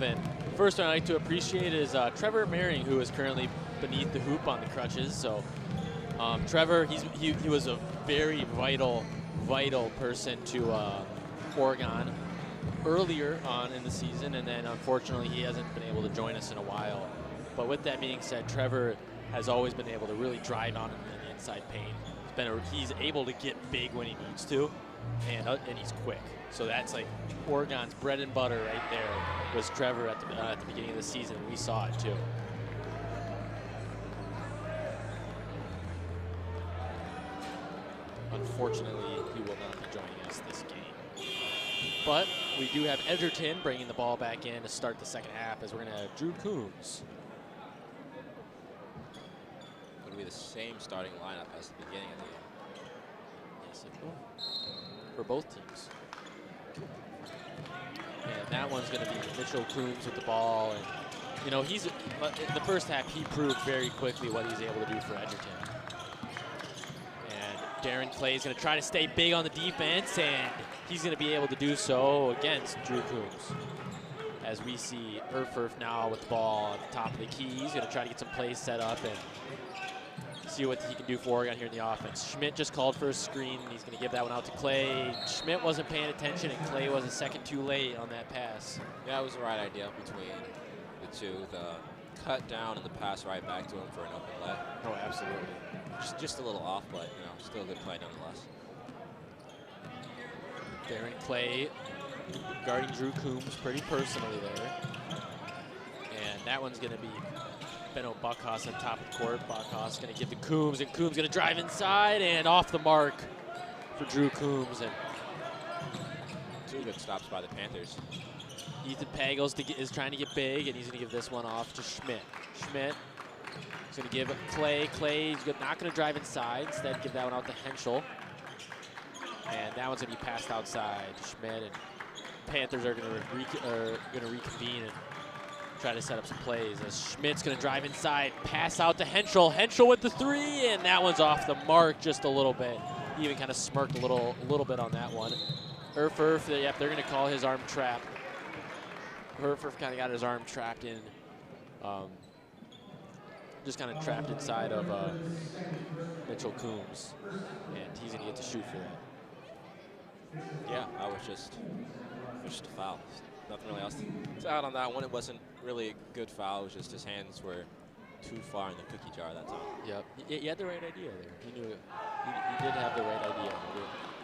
And first, I'd like to appreciate is Trevor Merring, who is currently beneath the hoop on the crutches. So, Trevor, he was a very vital person to Oregon earlier on in the season, and then unfortunately he hasn't been able to join us in a while. But with that being said, Trevor has always been able to really drive on in the inside paint. He's able to get big when he needs to, and he's quick. So that's like Oregon's bread and butter right there was Trevor at the beginning of the season. We saw it too. Unfortunately, he will not be joining us this game. But we do have Edgerton bringing the ball back in to start the second half, as we're going to have Drew Coombs. It'll be the same starting lineup as the beginning of the game. Yes, it will. For both teams. And that one's going to be Mitchell Coombs with the ball. And, you know, in the first half, he proved very quickly what he's able to do for Edgerton. Darren Clay is going to try to stay big on the defense, and he's going to be able to do so against Drew Coombs. As we see Erfurth now with the ball at the top of the key, he's going to try to get some plays set up and see what he can do for Oregon here in the offense. Schmidt just called for a screen, and he's going to give that one out to Clay. Schmidt wasn't paying attention, and Clay was a second too late on that pass. Yeah, it was the right idea between the two. The cut down and the pass right back to him for an open leg. Oh, absolutely. Just a little off, but you know, still a good play nonetheless. Darren Clay guarding Drew Coombs pretty personally there. And that one's going to be Benno Buckhaus on top of the court. Buckhaus going to give to Coombs, and Coombs going to drive inside and off the mark for Drew Coombs. And two good stops by the Panthers. Ethan Pagels is trying to get big, and he's going to give this one off to Schmidt. Schmidt is going to give Clay. Clay's not going to drive inside. Instead, give that one out to Henschel. And that one's going to be passed outside to Schmidt. And Panthers are going to reconvene and try to set up some plays. As Schmidt's going to drive inside, pass out to Henschel. Henschel with the three, and that one's off the mark just a little bit. He even kind of smirked a little bit on that one. Erfurth, yep, they're going to call his arm trap. Erfurth kind of got his arm trapped in. Just kind of trapped inside of Mitchell Coombs, and he's going to get to shoot for that. Yeah, I was just a foul. Nothing really else to add on that one. It wasn't really a good foul. It was just his hands were too far in the cookie jar that time. Yep, he had the right idea there. He knew it. He did have the right idea.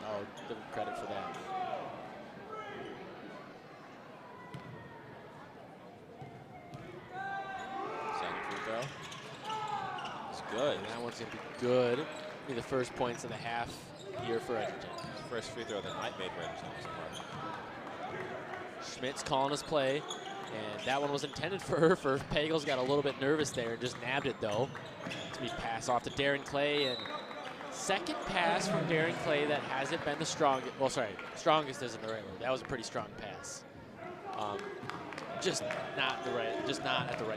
I'll give him credit for that. Second free throw. Good. And that one's going to be good. Be the first points of the half here for Edgerton. First free throw of the night made for Edgerton so far. Schmidt's calling his play, and that one was intended for Erfurth. Pagels got a little bit nervous there and just nabbed it though. It's going to be pass off to Darren Clay, and second pass from Darren Clay that hasn't been the strongest. Well, sorry, strongest isn't the right word. That was a pretty strong pass. Just not at the right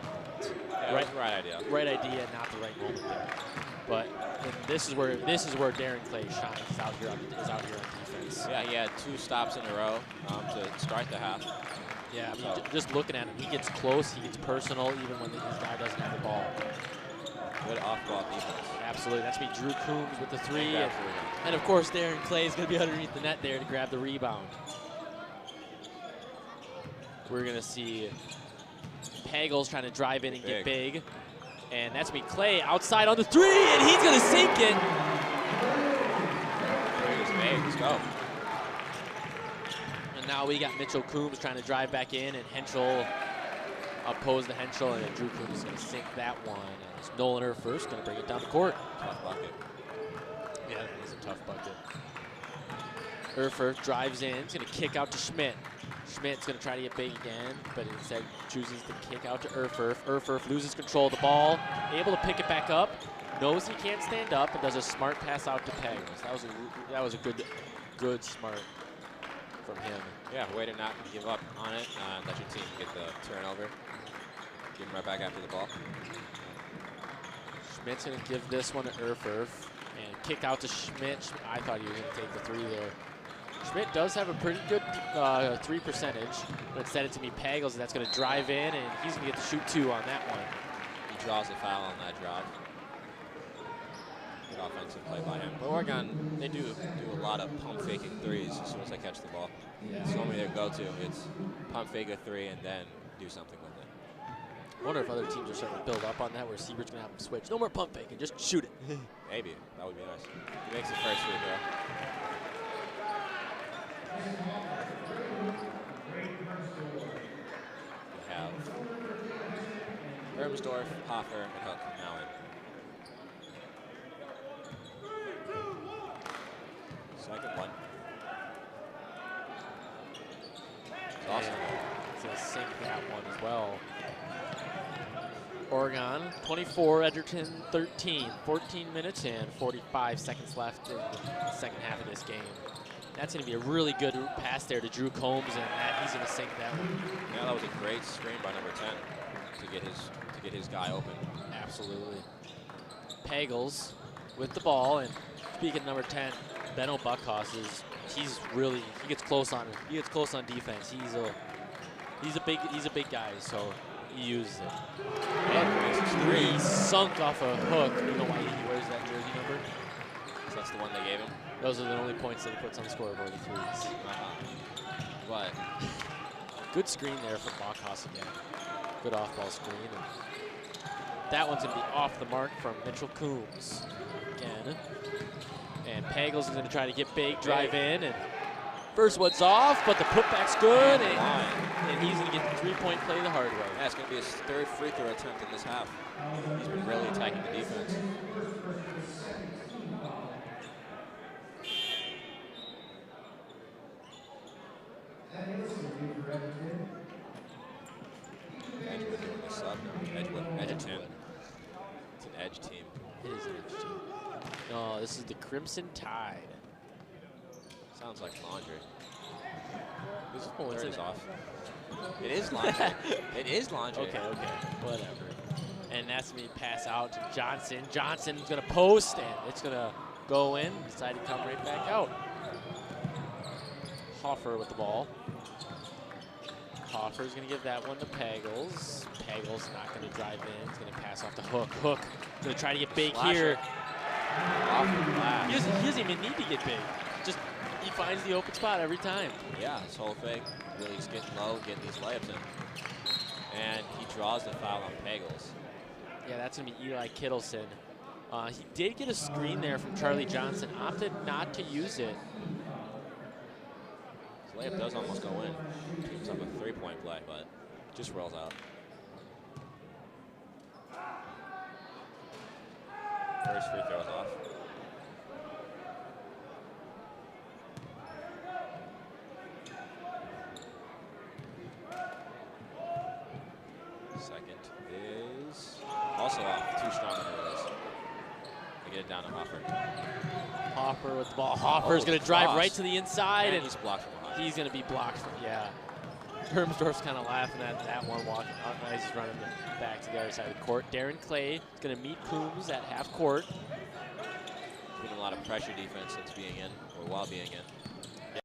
moment. Yeah, right idea. Right idea, not the right moment there. But this is where Darren Clay shines out here on defense. Yeah, he had two stops in a row to start the half. Yeah, I mean, just looking at him, he gets close, he gets personal, even when his guy doesn't have the ball. Good off-ball defense. Absolutely. That's me, Drew Coombs with the three, and of course Darren Clay is going to be underneath the net there to grab the rebound. We're going to see Pagels trying to drive in and get big. And that's me, Clay outside on the three, and he's going to sink it. Let's go. And now we got Mitchell Coombs trying to drive back in, and Henschel opposed to Henschel, and then Drew Coombs is going to sink that one. And it's Nolan Erfurth going to bring it down the court. Tough bucket. Yeah, that is a tough bucket. Erfurth drives in, he's going to kick out to Schmidt. Schmidt's going to try to get big again, but instead chooses to kick out to Erfurth. Erfurth loses control of the ball, able to pick it back up, knows he can't stand up, and does a smart pass out to Pagels. That was a good smart from him. Yeah, way to not give up on it, and let your team get the turnover. Give him right back after the ball. Schmidt's going to give this one to Erfurth and kick out to Schmidt. I thought he was going to take the 3 there. Schmidt does have a pretty good 3 percentage, but instead it's going to be Pagels that's going to drive in, and he's going to get to shoot 2 on that one. He draws a foul on that drive. Good offensive play by him. But Oregon, they do a lot of pump faking 3s as soon as they catch the ball. Yeah. It's normally their go-to. It's pump fake a 3 and then do something with it. I wonder if other teams are starting to build up on that, where Siebert's going to have him switch. No more pump fake and just shoot it. Maybe. That would be nice. He makes the first free throw. We have Hermsdorf, Hoffer, and Hook now in. Second one. It's awesome. He's going to sink that one as well. Oregon 24, Edgerton 13. 14 minutes and 45 seconds left in the second half of this game. That's going to be a really good pass there to Drew Combs, and he's going to sink that one. Yeah, that was a great screen by number 10 to get his guy open. Absolutely. Pagels with the ball, and speaking of number 10, Benno Buckhaus he gets close on defense. He's a big guy, so he uses it. And he sunk off a hook. You know why he wears that jersey number? So that's the one they gave him? Those are the only points that he puts on the scoreboard, the 3s. But good screen there from Buckhaus again. Good off-ball screen. And that one's going to be off the mark from Mitchell Coombs again. And Pagels is going to try to get big, drive in, and first one's off, but the putback's good, and he's going to get the 3-point play the hard way. Yeah, it's going to be his 3rd free throw attempt in this half. He's been really attacking the defense. Edgewood doing this up now. Edgerton. It's an edge team. It is an edge team. No, this is the Crimson Tide. Sounds like laundry. This third is off. It is laundry. It is laundry. Okay, whatever. And that's going to be pass out to Johnson. Johnson's going to post, and it's going to go in. Decide to come right back out. Hoffer with the ball. Hoffer's going to give that one to Pagels. Pagels not going to drive in. He's going to pass off to Hook. Hook going to try to get big here. He doesn't even need to get big. Just he finds the open spot every time. Yeah, this whole thing. Really just getting low, getting these layups in. And he draws the foul on Pagels. Yeah, that's going to be Eli Kittleson. He did get a screen there from Charlie Johnson. Opted not to use it. His layup does almost go in. Teams up a 3-point play, but just rolls out. First free throw is off. Second is also off. Too strong on the release. They get it down to Hoffer. Hoffer with the ball. Hoffer's going to drive right to the inside. And he's blocked from behind. He's going to be blocked from, yeah. Hermsdorf's kind of laughing at that one, walking out. He's running back to the other side of the court. Darren Clay is going to meet Coombs at half court. Been a lot of pressure defense since being in, or while being in. Yeah.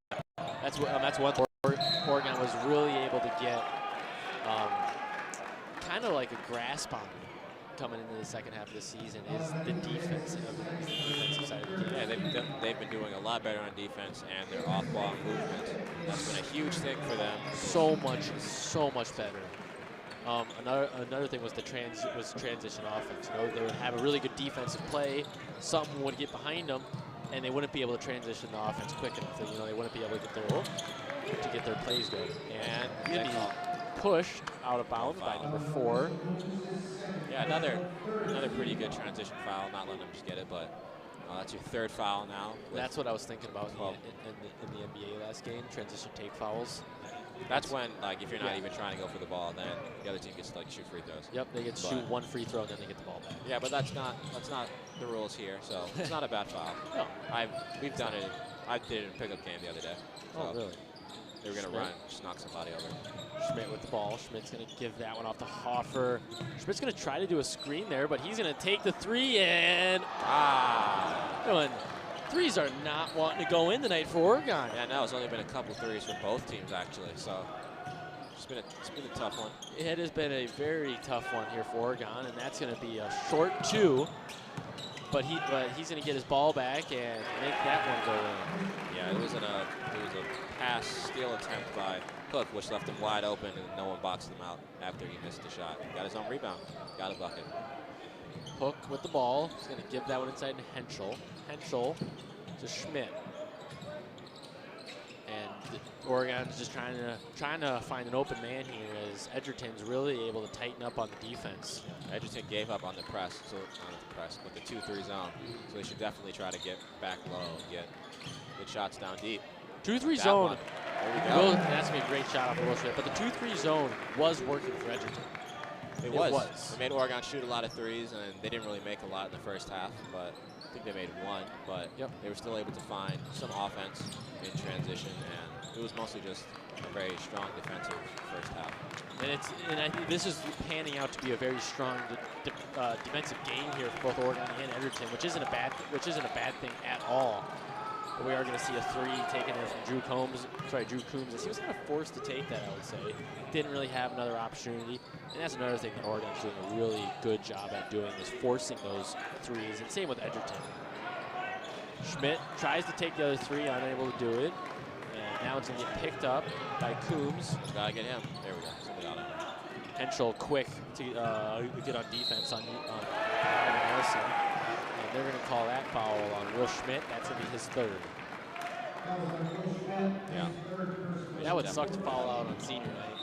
That's one Oregon was really able to get kind of like a grasp on coming into the second half of the season is the defensive side of the game. Yeah, they've been doing a lot better on defense and their off-ball movement. That's been a huge thing for them. So much better. Another thing was transition offense. You know, they would have a really good defensive play, something would get behind them, and they wouldn't be able to transition the offense quick enough. You know, they wouldn't be able to get their plays going. And he'd be pushed out of bounds by number 4. Yeah, another pretty good transition foul. Not letting them just get it, but that's your 3rd foul now. That's what I was thinking about in the NBA last game. Transition take fouls. That's when, like, if you're not even trying to go for the ball, then the other team gets to, like, shoot free throws. Yep, they get to shoot 1 free throw, and then they get the ball back. Yeah, but that's not the rules here, so it's not a bad foul. No, we've done it. I did it in a pickup game the other day. Oh, really? They were going to run, just knock somebody over. Schmidt with the ball. Schmidt's going to give that one off to Hoffer. Schmidt's going to try to do a screen there, but he's going to take the three and threes are not wanting to go in tonight for Oregon. Yeah, no, it's only been a couple threes from both teams actually, so it's been a tough one. It has been a very tough one here for Oregon, and that's going to be a short 2. But he's going to get his ball back and make that one go in. Yeah, it was a pass steal attempt by Hook, which left him wide open, and no one boxed him out after he missed the shot. He got his own rebound, got a bucket. Hook with the ball. He's going to give that one inside to Henschel. Henschel to Schmidt. And Oregon's just trying to find an open man here as Edgerton's really able to tighten up on the defense. Edgerton gave up on the press, but the 2-3 zone. So they should definitely try to get back low and get good shots down deep. 2-3 zone. That's going to be a great shot off of Will Schmidt, but the 2-3 zone was working for Edgerton. It was. They made Oregon shoot a lot of threes, and they didn't really make a lot in the first half, but I think they made one. But they were still able to find some offense in transition, and it was mostly just a very strong defensive first half. And I think this is panning out to be a very strong defensive game here for both Oregon and Edgerton, which isn't a bad thing at all. But we are going to see a 3 taken there from Drew Coombs. He was kind of forced to take that, I would say. Didn't really have another opportunity. And that's another thing that Oregon's doing a really good job at doing, is forcing those threes. And same with Edgerton. Schmidt tries to take the other 3, unable to do it. And now it's going to get picked up by Coombs. Gotta get him. There we go. Somebody got him. Henschel quick to get on defense on Nelson. They're going to call that foul on Will Schmidt. That's going to be his 3rd. Yeah. That would suck to foul out on senior night.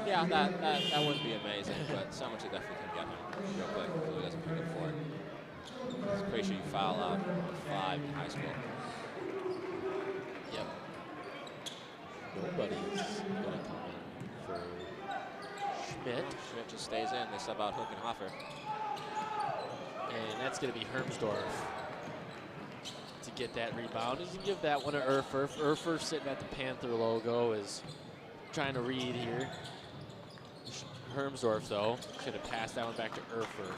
Yeah, that wouldn't be amazing, but so much it definitely can get him real quick so he doesn't pick it for it. I'm pretty sure you foul out 5 in high school. Yep. Nobody's going to come in for Schmidt. Schmidt just stays in. They sub out Hook and Hoffer. And that's going to be Hermsdorf to get that rebound. He's going to give that one to Erfer. Erfer sitting at the Panther logo is trying to read here. Hermsdorf, though, is going to pass that one back to Erfer.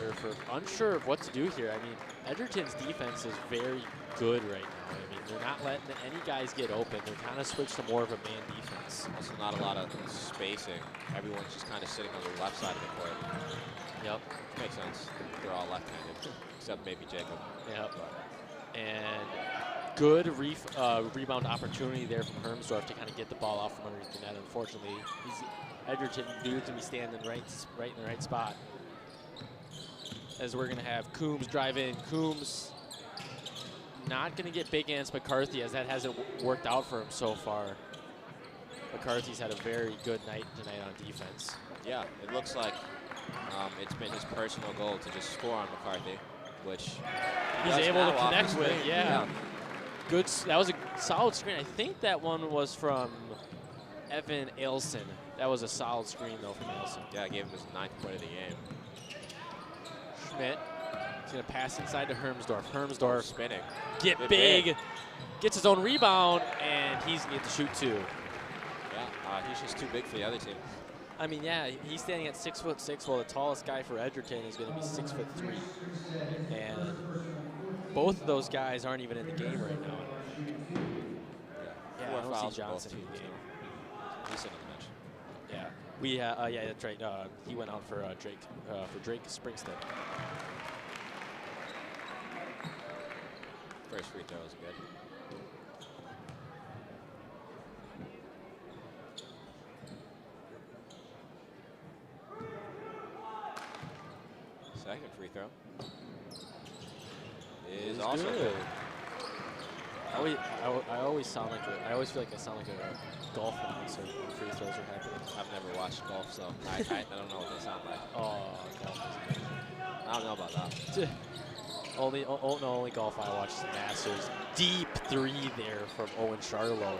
Erfer unsure of what to do here. I mean, Edgerton's defense is very good right now. I mean, they're not letting any guys get open. They're kind of switched to more of a man defense. Also not a lot of spacing. Everyone's just kind of sitting on the left side of the court. Yep. Makes sense. They're all left-handed, except maybe Jacob. Yep. And good rebound opportunity there from Hermsdorf to kind of get the ball off from underneath the net. Unfortunately, Edgerton dudes to be standing right in the right spot. As we're going to have Coombs drive in. Coombs not going to get big against McCarthy, as that hasn't worked out for him so far. McCarthy's had a very good night tonight on defense. Yeah, it looks like it's been his personal goal to just score on McCarthy, which he's able to connect with. Yeah. Good. That was a solid screen. I think that one was from Evan Ailson. That was a solid screen, though, from Ailson. Yeah, I gave him his 9th point of the game. Schmidt is going to pass inside to Hermsdorf. Hermsdorf spinning. Get big. Gets his own rebound, and he's going to get to shoot 2. Yeah, he's just too big for the other team. I mean, yeah, he's standing at 6'6", while the tallest guy for Edgerton is going to be 6'3". And both of those guys aren't even in the game right now. Yeah, I don't see Johnson in the game. He's sitting on the bench. Yeah, yeah, that's right. He went out for Drake Springston. First free throw was good. Second free throw is also good. I always sound like I always feel like I sound like a golf announcer when free throws are happening. I've never watched golf, so I don't know what they sound like. Oh, golf is amazing. I don't know about that. Only golf I watch is the Masters. Deep 3 there from Owen Charlo.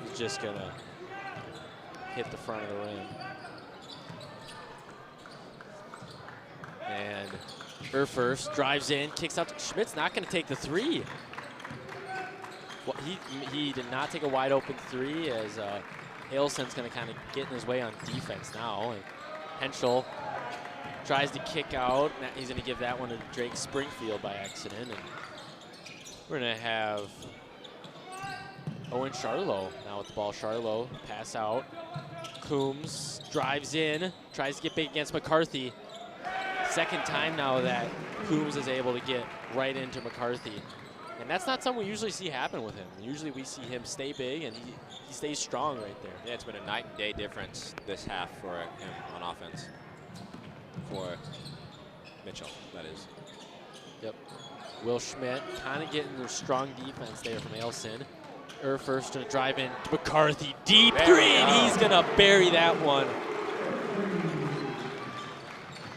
He's just gonna hit the front of the rim. And Erfer drives in, kicks out. Schmidt's not going to take the 3. Well, he did not take a wide open three, as Ailson's going to kind of get in his way on defense now. And Henschel tries to kick out. Now he's going to give that one to Drake Springfield by accident. And we're going to have Owen Charlo now with the ball. Charlo, pass out. Coombs drives in, tries to get big against McCarthy. Second time now that Coombs is able to get right into McCarthy. And that's not something we usually see happen with him. Usually we see him stay big, and he stays strong right there. Yeah, it's been a night and day difference this half for him on offense. For Mitchell, that is. Yep. Will Schmidt kind of getting the strong defense there from Ailson. First to drive in to McCarthy. Deep three, and he's going to bury that one.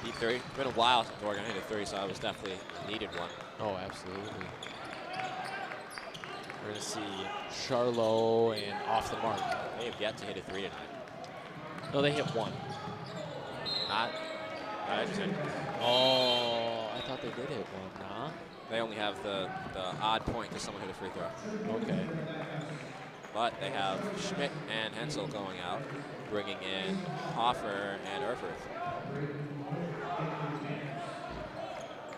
Deep three. It's been a while since Oregon hit a three, so it was definitely a needed one. Oh, absolutely. We're going to see Charlo and off the mark. They have yet to hit a three tonight. No, they hit one. Not Edgerton. Oh, I thought they did hit one. Nah. They only have the odd point because someone hit a free throw. Okay. But they have Schmidt and Hensel going out, bringing in Hoffer and Erfurth.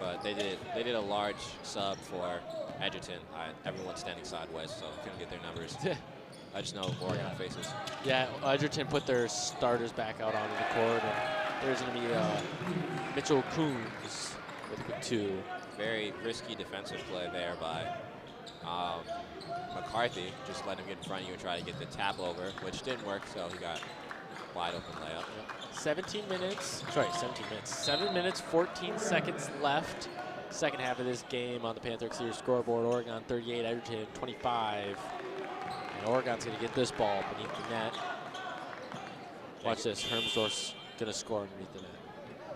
But they did a large sub for Edgerton. Everyone's standing sideways, so couldn't get their numbers. I just know Oregon faces. Yeah, Edgerton put their starters back out onto the court, and there's going to be Mitchell Coombs with 2. Very risky defensive play there by McCarthy. Just let him get in front of you and try to get the tap over, which didn't work, so he got wide open layup. 17 minutes, 7 minutes, 14 seconds left. Second half of this game on the Panther Exterior scoreboard. Oregon 38, Edgerton 25. And Oregon's going to get this ball beneath the net. Watch this, Hermsdorf's going to score underneath the net.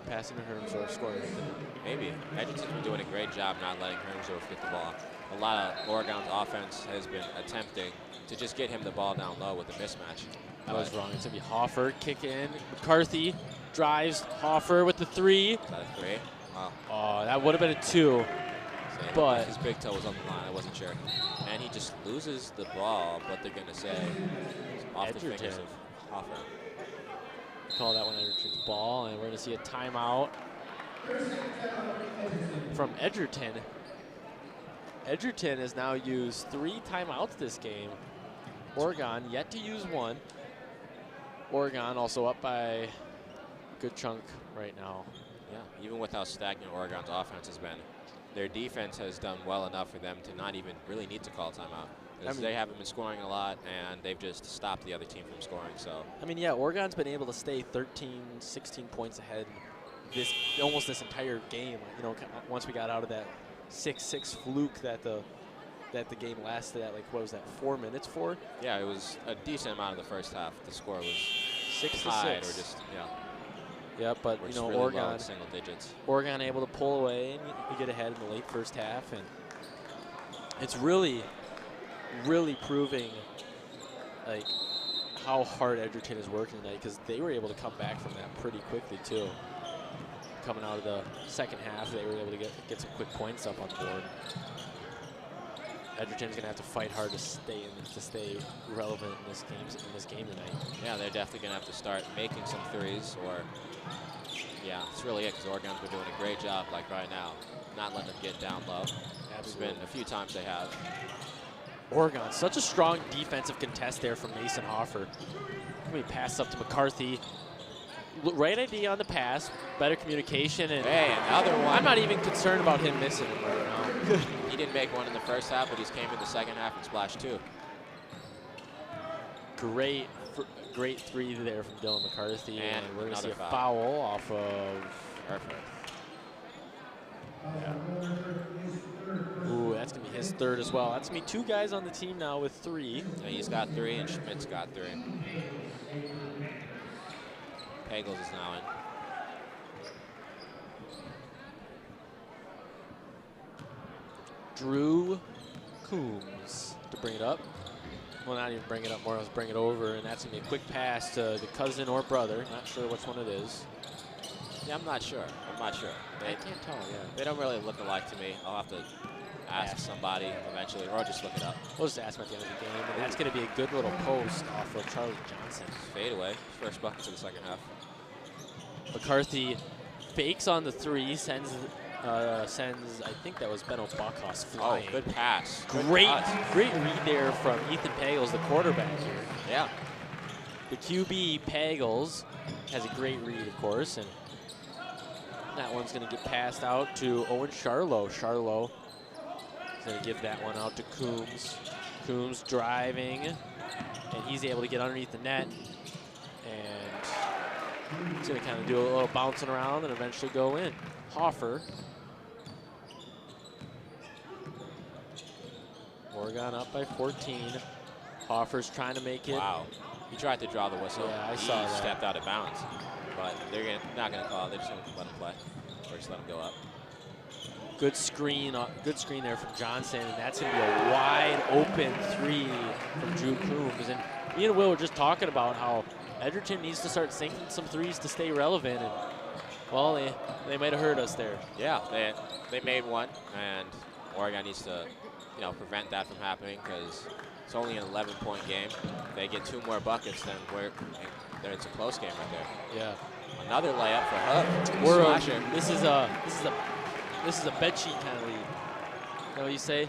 Passing to Hermsdorf, scoring underneath the net. Maybe. Edgerton's been doing a great job not letting Hermsdorf get the ball. A lot of Oregon's offense has been attempting to just get him the ball down low with the mismatch. That was wrong. It's going to be Hoffer, kick in. McCarthy drives. Hoffer with the 3. Is that a 3? Wow. Oh, that would have been a 2. But his big toe was on the line. I wasn't sure. And he just loses the ball, but they're going to say off Edgerton. the fingers of Hoffer. Call that one Edgerton's ball, and we're going to see a timeout from Edgerton. Edgerton has now used 3 timeouts this game. Oregon yet to use 1. Oregon also up by a good chunk right now. Yeah, even with how stagnant Oregon's offense has been, their defense has done well enough for them to not even really need to call a timeout. Because they haven't been scoring a lot, and they've just stopped the other team from scoring. So I mean, yeah, Oregon's been able to stay 13, 16 points ahead almost this entire game. You know, once we got out of that 6-6 fluke that the game lasted at, like, what was that, 4 minutes for? Yeah, it was a decent amount of the first half. The score was 6-6 or just Yeah, but you know, really Oregon single digits. Oregon able to pull away and we get ahead in the late first half, and it's really proving like how hard Edgerton is working tonight, because they were able to come back from that pretty quickly too. Coming out of the second half, they were able to get some quick points up on the board. Edgerton's gonna have to fight hard to stay relevant in this game tonight. Yeah, they're definitely gonna have to start making some threes, or yeah, it's really it, because Oregon's been doing a great job, like right now, not letting them get down low. There's been a few times they have. Oregon, such a strong defensive contest there from Mason Hoffer. Let me pass up to McCarthy. Right idea on the pass, better communication, and hey, another one. I'm not even concerned about him missing it right now. He didn't make one in the first half, but he's came in the second half and splashed 2. Great 3 there from Dylan McCarthy, and we're going to see a foul. foul off of Perfect. Yeah. Ooh, that's going to be his 3rd as well. That's going to be 2 guys on the team now with 3. Yeah, he's got 3, and Schmidt's got 3. Pagels is now in. Drew Coombs to bring it up. Well, not even bring it up, more else bring it over, and that's going to be a quick pass to the cousin or brother. Not sure which one it is. Yeah, I'm not sure. I can't tell, yeah. They don't really look alike to me. I'll have to ask somebody eventually, or just look it up. We'll just ask him at the end of the game, and that's going to be a good little post off of Charlie Johnson. Fade away. First bucket to the second half. McCarthy fakes on the 3, sends I think that was Benno Buckhouse flying. Oh, good pass. Great read there from Ethan Pagels, the quarterback here. Yeah. The QB, Pagels, has a great read, of course, and that one's going to get passed out to Owen Charlo. Charlo is going to give that one out to Coombs. Coombs driving, and he's able to get underneath the net, and he's going to kind of do a little bouncing around and eventually go in. Hoffer. Oregon up by 14. Hoffer's trying to make it. Wow. He tried to draw the whistle. Yeah, I saw that. He stepped out of bounds. But they're not going to call it. They're just going to let him play. Or just let him go up. Good screen there from Johnson, and that's going to be a wide open 3 from Drew Coombs. And me and Will were just talking about how Edgerton needs to start sinking some 3s to stay relevant. And well, they might have hurt us there. Yeah, they made one, and Oregon needs to, prevent that from happening because it's only an 11-point game. If they get 2 more buckets, then it's a close game right there. Yeah. Another layup for Hook. This is a bed sheet kind of lead. You know what you say?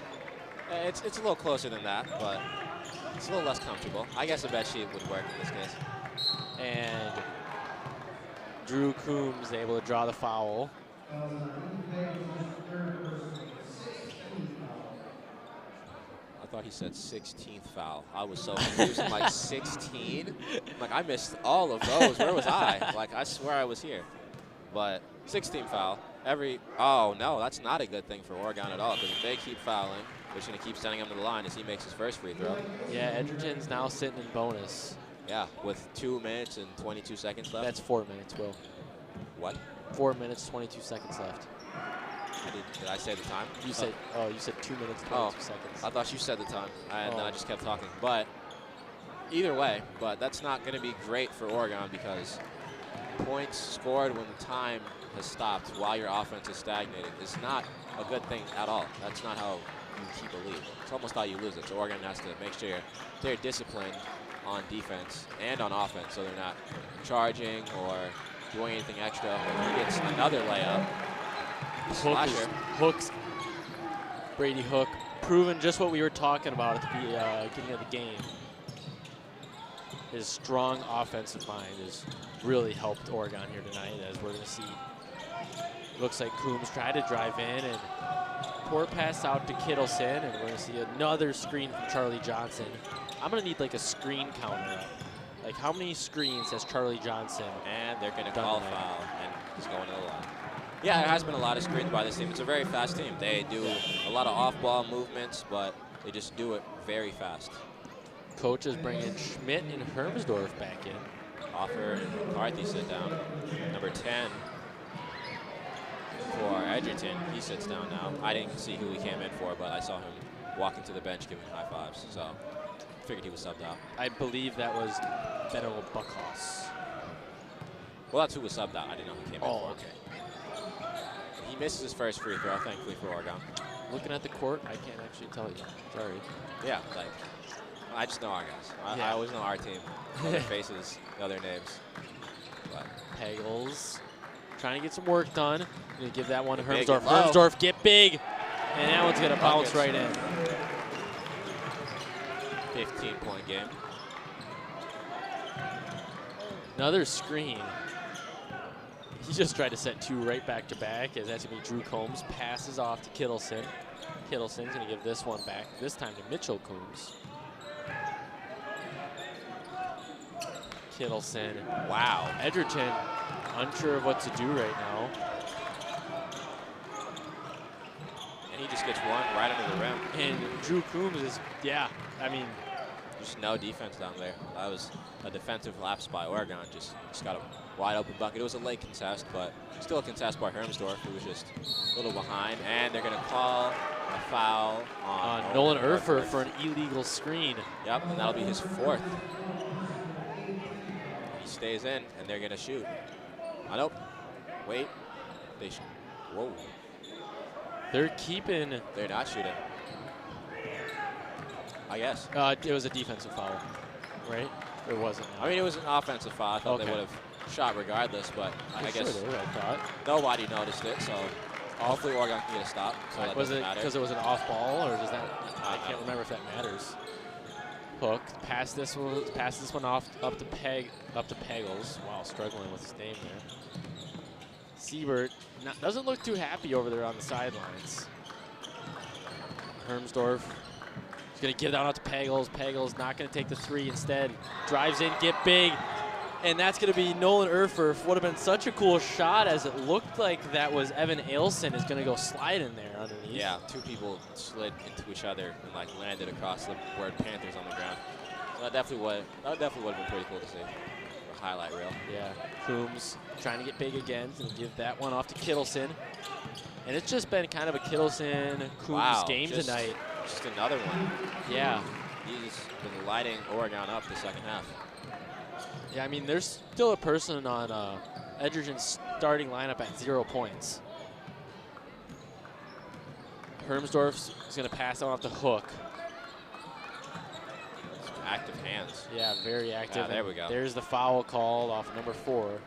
It's a little closer than that, but it's a little less comfortable. I guess a bed sheet would work in this case. And Drew Coombs able to draw the foul. I thought he said 16th foul. I was so confused. I'm like, 16? I'm like, I missed all of those. Where was I? Like, I swear I was here. But 16th foul. Oh, no, that's not a good thing for Oregon at all, because if they keep fouling, they're just going to keep sending him to the line as he makes his first free throw. Yeah, Edgerton's now sitting in bonus. Yeah, with 2 minutes and 22 seconds left. That's 4 minutes, Will. What? 4 minutes, 22 seconds left. Did I say the time? You said 2 minutes, 22 seconds. I thought you said the time, and then I just kept talking. But either way, that's not going to be great for Oregon because points scored when the time has stopped while your offense is stagnating is not a good thing at all. That's not how you keep a lead. It's almost how you lose it. So Oregon has to make sure they're disciplined on defense and on offense so they're not charging or doing anything extra. He gets another layup. Hooks. Brady Hook, proving just what we were talking about at the beginning of the game. His strong offensive mind has really helped Oregon here tonight, as we're going to see. Looks like Coombs tried to drive in, and poor pass out to Kittleson, and we're going to see another screen from Charlie Johnson. I'm going to need like a screen counter up. Like, how many screens has Charlie Johnson? And they're going to call foul, and he's going to the line. Yeah, there has been a lot of screens by this team. It's a very fast team. They do a lot of off-ball movements, but they just do it very fast. Coach is bringing Schmidt and Hermsdorf back in. Hoffer and McCarthy sit down. Number 10 for Edgerton, he sits down now. I didn't see who he came in for, but I saw him walking to the bench giving high fives, so figured he was subbed out. I believe that was Benno Buckhouse. Well, that's who was subbed out. I didn't know who came in for. Oh, okay. He misses his first free throw, thankfully for Oregon. Looking at the court, I can't actually tell you. Sorry. Yeah, like, I just know our guys. I always know our team. Other faces, other names. But Pagels trying to get some work done. Gonna give that one to Get Hermsdorf. Hermsdorf, get big. And that one's gonna bounce right in. 15-point game. Another screen. He just tried to set 2 right back to back, as that's gonna be Drew Combs. Passes off to Kittleson. Kittleson's gonna give this one back, this time to Mitchell Coombs. Kittleson. Wow. Edgerton unsure of what to do right now. And he just gets one right under the rim. And Drew Coombs is, just no defense down there. That was a defensive lapse by Oregon. Just got a wide open bucket. It was a late contest, but still a contest by Hermsdorf, who was just a little behind. And they're going to call a foul on Nolan Erfer for an illegal screen. Yep, and that'll be his 4th. He stays in, and they're going to shoot. Oh, nope. Wait. Whoa. They're keeping. They're not shooting. I guess. It was a defensive foul, right? Or wasn't? I mean, it was an offensive foul. I thought they Okay. would have shot regardless, but I guess sure I thought. nobody noticed it. So hopefully Oregon can get a stop. So that Was doesn't it matter. because it was an off ball, or does that? I can't remember if that matters. Hook, pass this one off up to Pagels. Wow, struggling with his name there. Siebert doesn't look too happy over there on the sidelines. Hermsdorf is going to give that out to Pagels. Pagels not going to take the three. Instead, drives in, get big. And that's going to be Nolan Erfurth. Would have been such a cool shot, as it looked like that was Evan Ailson is going to go slide in there underneath. Yeah, two people slid into each other and like landed across the word Panthers on the ground. So that definitely would have been pretty cool to see. A highlight reel. Yeah, Coombs trying to get big again and give that one off to Kittleson. And it's just been kind of a Kittleson-Coombs game tonight. Just another one. Yeah. He's been lighting Oregon up the second half. Yeah, I mean, there's still a person on Edgerton's starting lineup at 0 points. Hermsdorf is going to pass on off the Hook. Active hands. Yeah, very active. Yeah, there we go. There's the foul called off number 4.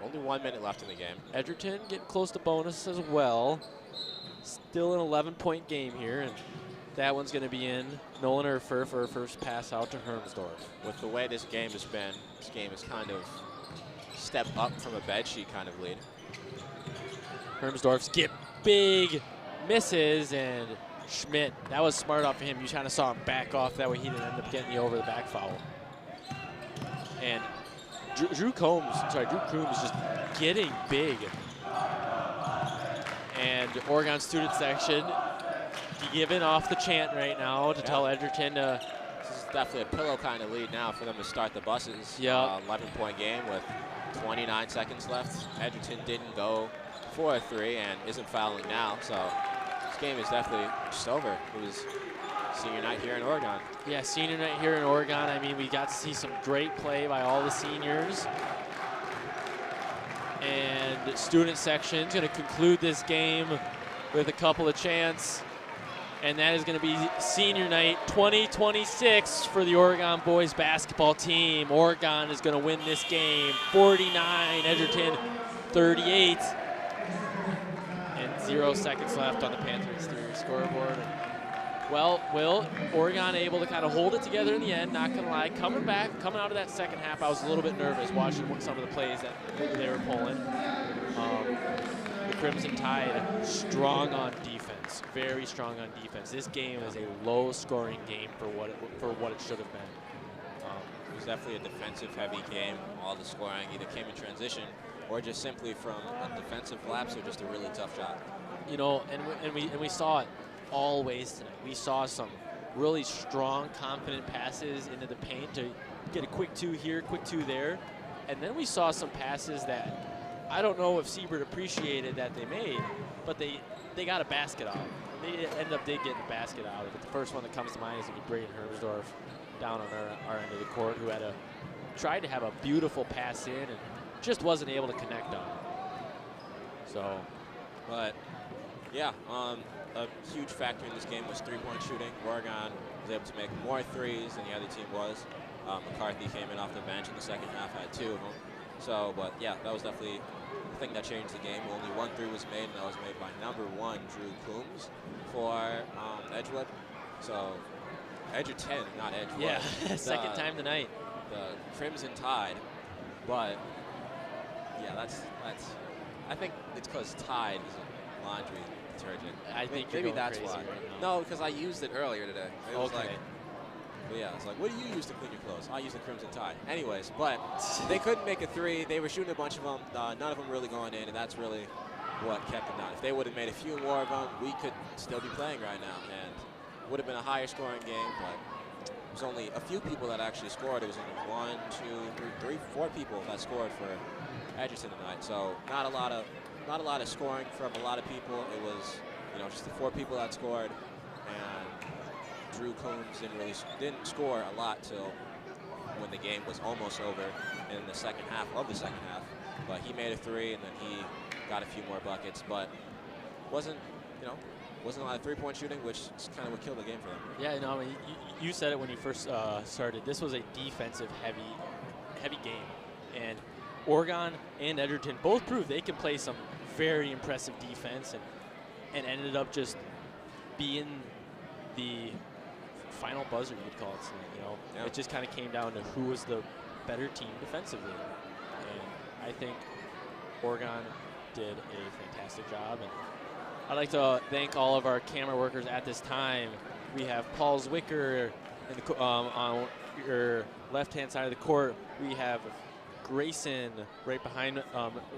Only 1 minute left in the game. Edgerton getting close to bonus as well. Still an 11-point game here, and that one's going to be in. Nolan Erfurth for her first pass out to Hermsdorf. With the way this game has been, this game is kind of step up from a bed sheet kind of lead. Hermsdorf's get big, misses, and Schmidt, that was smart off of him. You kind of saw him back off, that way he didn't end up getting the over-the-back foul. And Drew Coombs just getting big. And Oregon student section giving off the chant right now to tell Edgerton to. This is definitely a pillow kind of lead now for them to start the buses. Yeah. 11-point game with 29 seconds left. Edgerton didn't go for a 3 and isn't fouling now, so this game is definitely just over. It was senior night here in Oregon. Yeah, senior night here in Oregon. I mean, we got to see some great play by all the seniors. And student section's going to conclude this game with a couple of chants. And that is going to be senior night 2026 for the Oregon boys basketball team. Oregon is going to win this game 49, Edgerton 38. And 0 seconds left on the Panthers scoreboard. Well, Will, Oregon able to kind of hold it together in the end, not going to lie. Coming out of that second half, I was a little bit nervous watching some of the plays that they were pulling. The Crimson Tide, strong on defense, very strong on defense. This game is a low-scoring game for what it should have been. It was definitely a defensive-heavy game. All the scoring either came in transition or just simply from a defensive lapse or just a really tough shot. You know, and we saw it all ways tonight. We saw some really strong, confident passes into the paint to get a quick 2 here, quick 2 there. And then we saw some passes that I don't know if Siebert appreciated that they made, but they got a basket out. They did get the basket out of it. The first one that comes to mind is Braden Hermsdorf down on our end of the court, who tried to have a beautiful pass in and just wasn't able to connect on it. So, but yeah, a huge factor in this game was 3-point shooting. Oregon was able to make more threes than the other team was. McCarthy came in off the bench in the second half, had 2 of them. So, but yeah, that was definitely the thing that changed the game. Only 1 3 was made, and that was made by number 1, Drew Coombs, for Edgewood. So, Edgerton, not Edgewood. Yeah, second time tonight. The Crimson Tide, but yeah, that's. I think it's because Tide is a laundry detergent. I think maybe that's crazy why. Right now. No, because I used it earlier today. It was okay. Yeah, it's like, what do you use to clean your clothes? I use the Crimson Tide. Anyways, but they couldn't make a 3. They were shooting a bunch of them. None of them really going in, and that's really what kept them down. If they would have made a few more of them, we could still be playing right now, and it would have been a higher scoring game, but it was only a few people that actually scored. It was only 1, 2, 3, 4 people that scored for Edgerton tonight. So not a lot of scoring from a lot of people. It was, just the 4 people that scored, and Drew Coombs didn't score a lot till when the game was almost over in the second half of the second half. But he made a three, and then he got a few more buckets, but wasn't a lot of three-point shooting, which is kind of what killed the game for them. Yeah, I mean, you said it when you first started. This was a defensive heavy game, and Oregon and Edgerton both proved they can play some very impressive defense, and ended up just being the final buzzer, you could call it. So, It just kind of came down to who was the better team defensively, and I think Oregon did a fantastic job. And I'd like to thank all of our camera workers at this time. We have Paul Zwicker on your left-hand side of the court. We have Grayson right behind,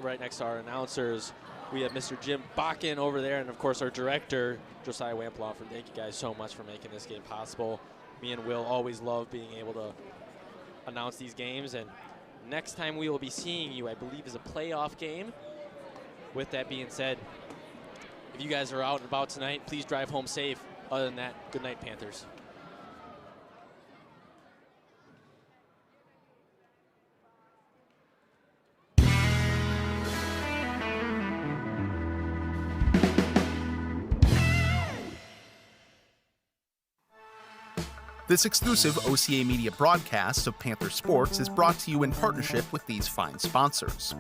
right next to our announcers. We have Mr. Jim Bakken over there, and of course our director, Josiah Wamploff. And thank you guys so much for making this game possible. Me and Will always love being able to announce these games. And next time we will be seeing you, I believe, is a playoff game. With that being said, if you guys are out and about tonight, please drive home safe. Other than that, good night, Panthers. This exclusive OCA Media broadcast of Panther Sports is brought to you in partnership with these fine sponsors.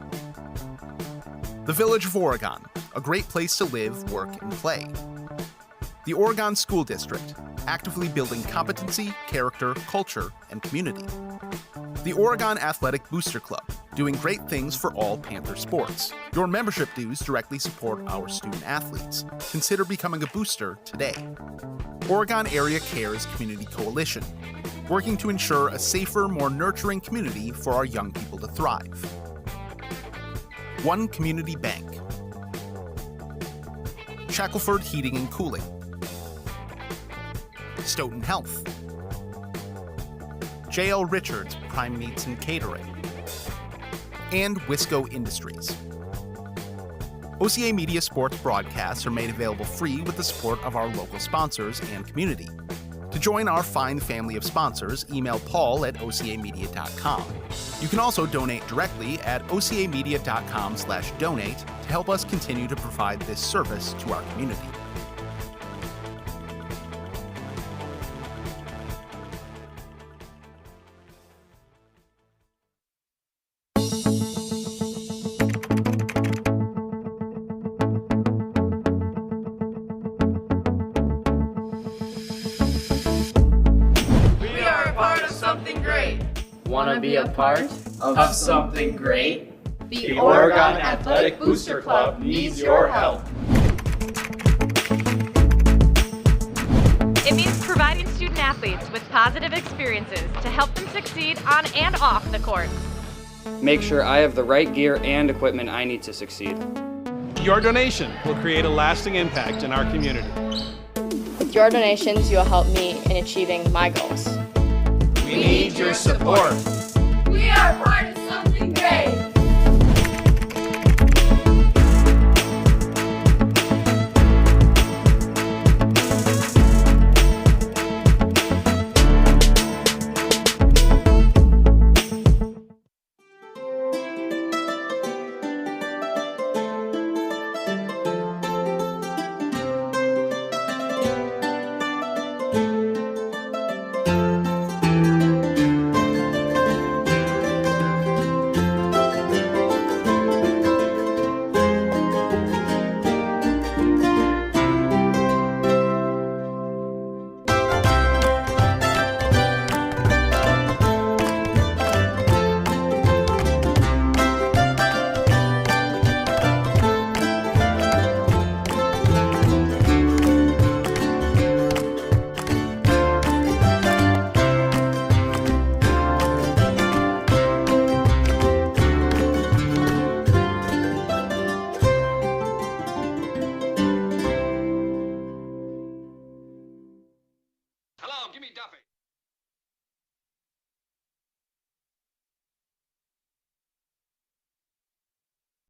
The Village of Oregon, a great place to live, work, and play. The Oregon School District, actively building competency, character, culture, and community. The Oregon Athletic Booster Club, doing great things for all Panther sports. Your membership dues directly support our student athletes. Consider becoming a booster today. Oregon Area Cares Community Coalition, working to ensure a safer, more nurturing community for our young people to thrive. One Community Bank. Shackelford Heating and Cooling. Stoughton Health. J.L. Richards Prime Meats and Catering. And Wisco Industries. OCA Media sports broadcasts are made available free with the support of our local sponsors and community. To join our fine family of sponsors, email Paul at ocamedia.com. You can also donate directly at ocamedia.com/donate to help us continue to provide this service to our community. Want to be a part of something great? The Oregon Athletic Booster Club needs your help. It means providing student athletes with positive experiences to help them succeed on and off the court. Make sure I have the right gear and equipment I need to succeed. Your donation will create a lasting impact in our community. With your donations, you'll help me in achieving my goals. We need your support. We are part of something great. Hello, give me Duffy.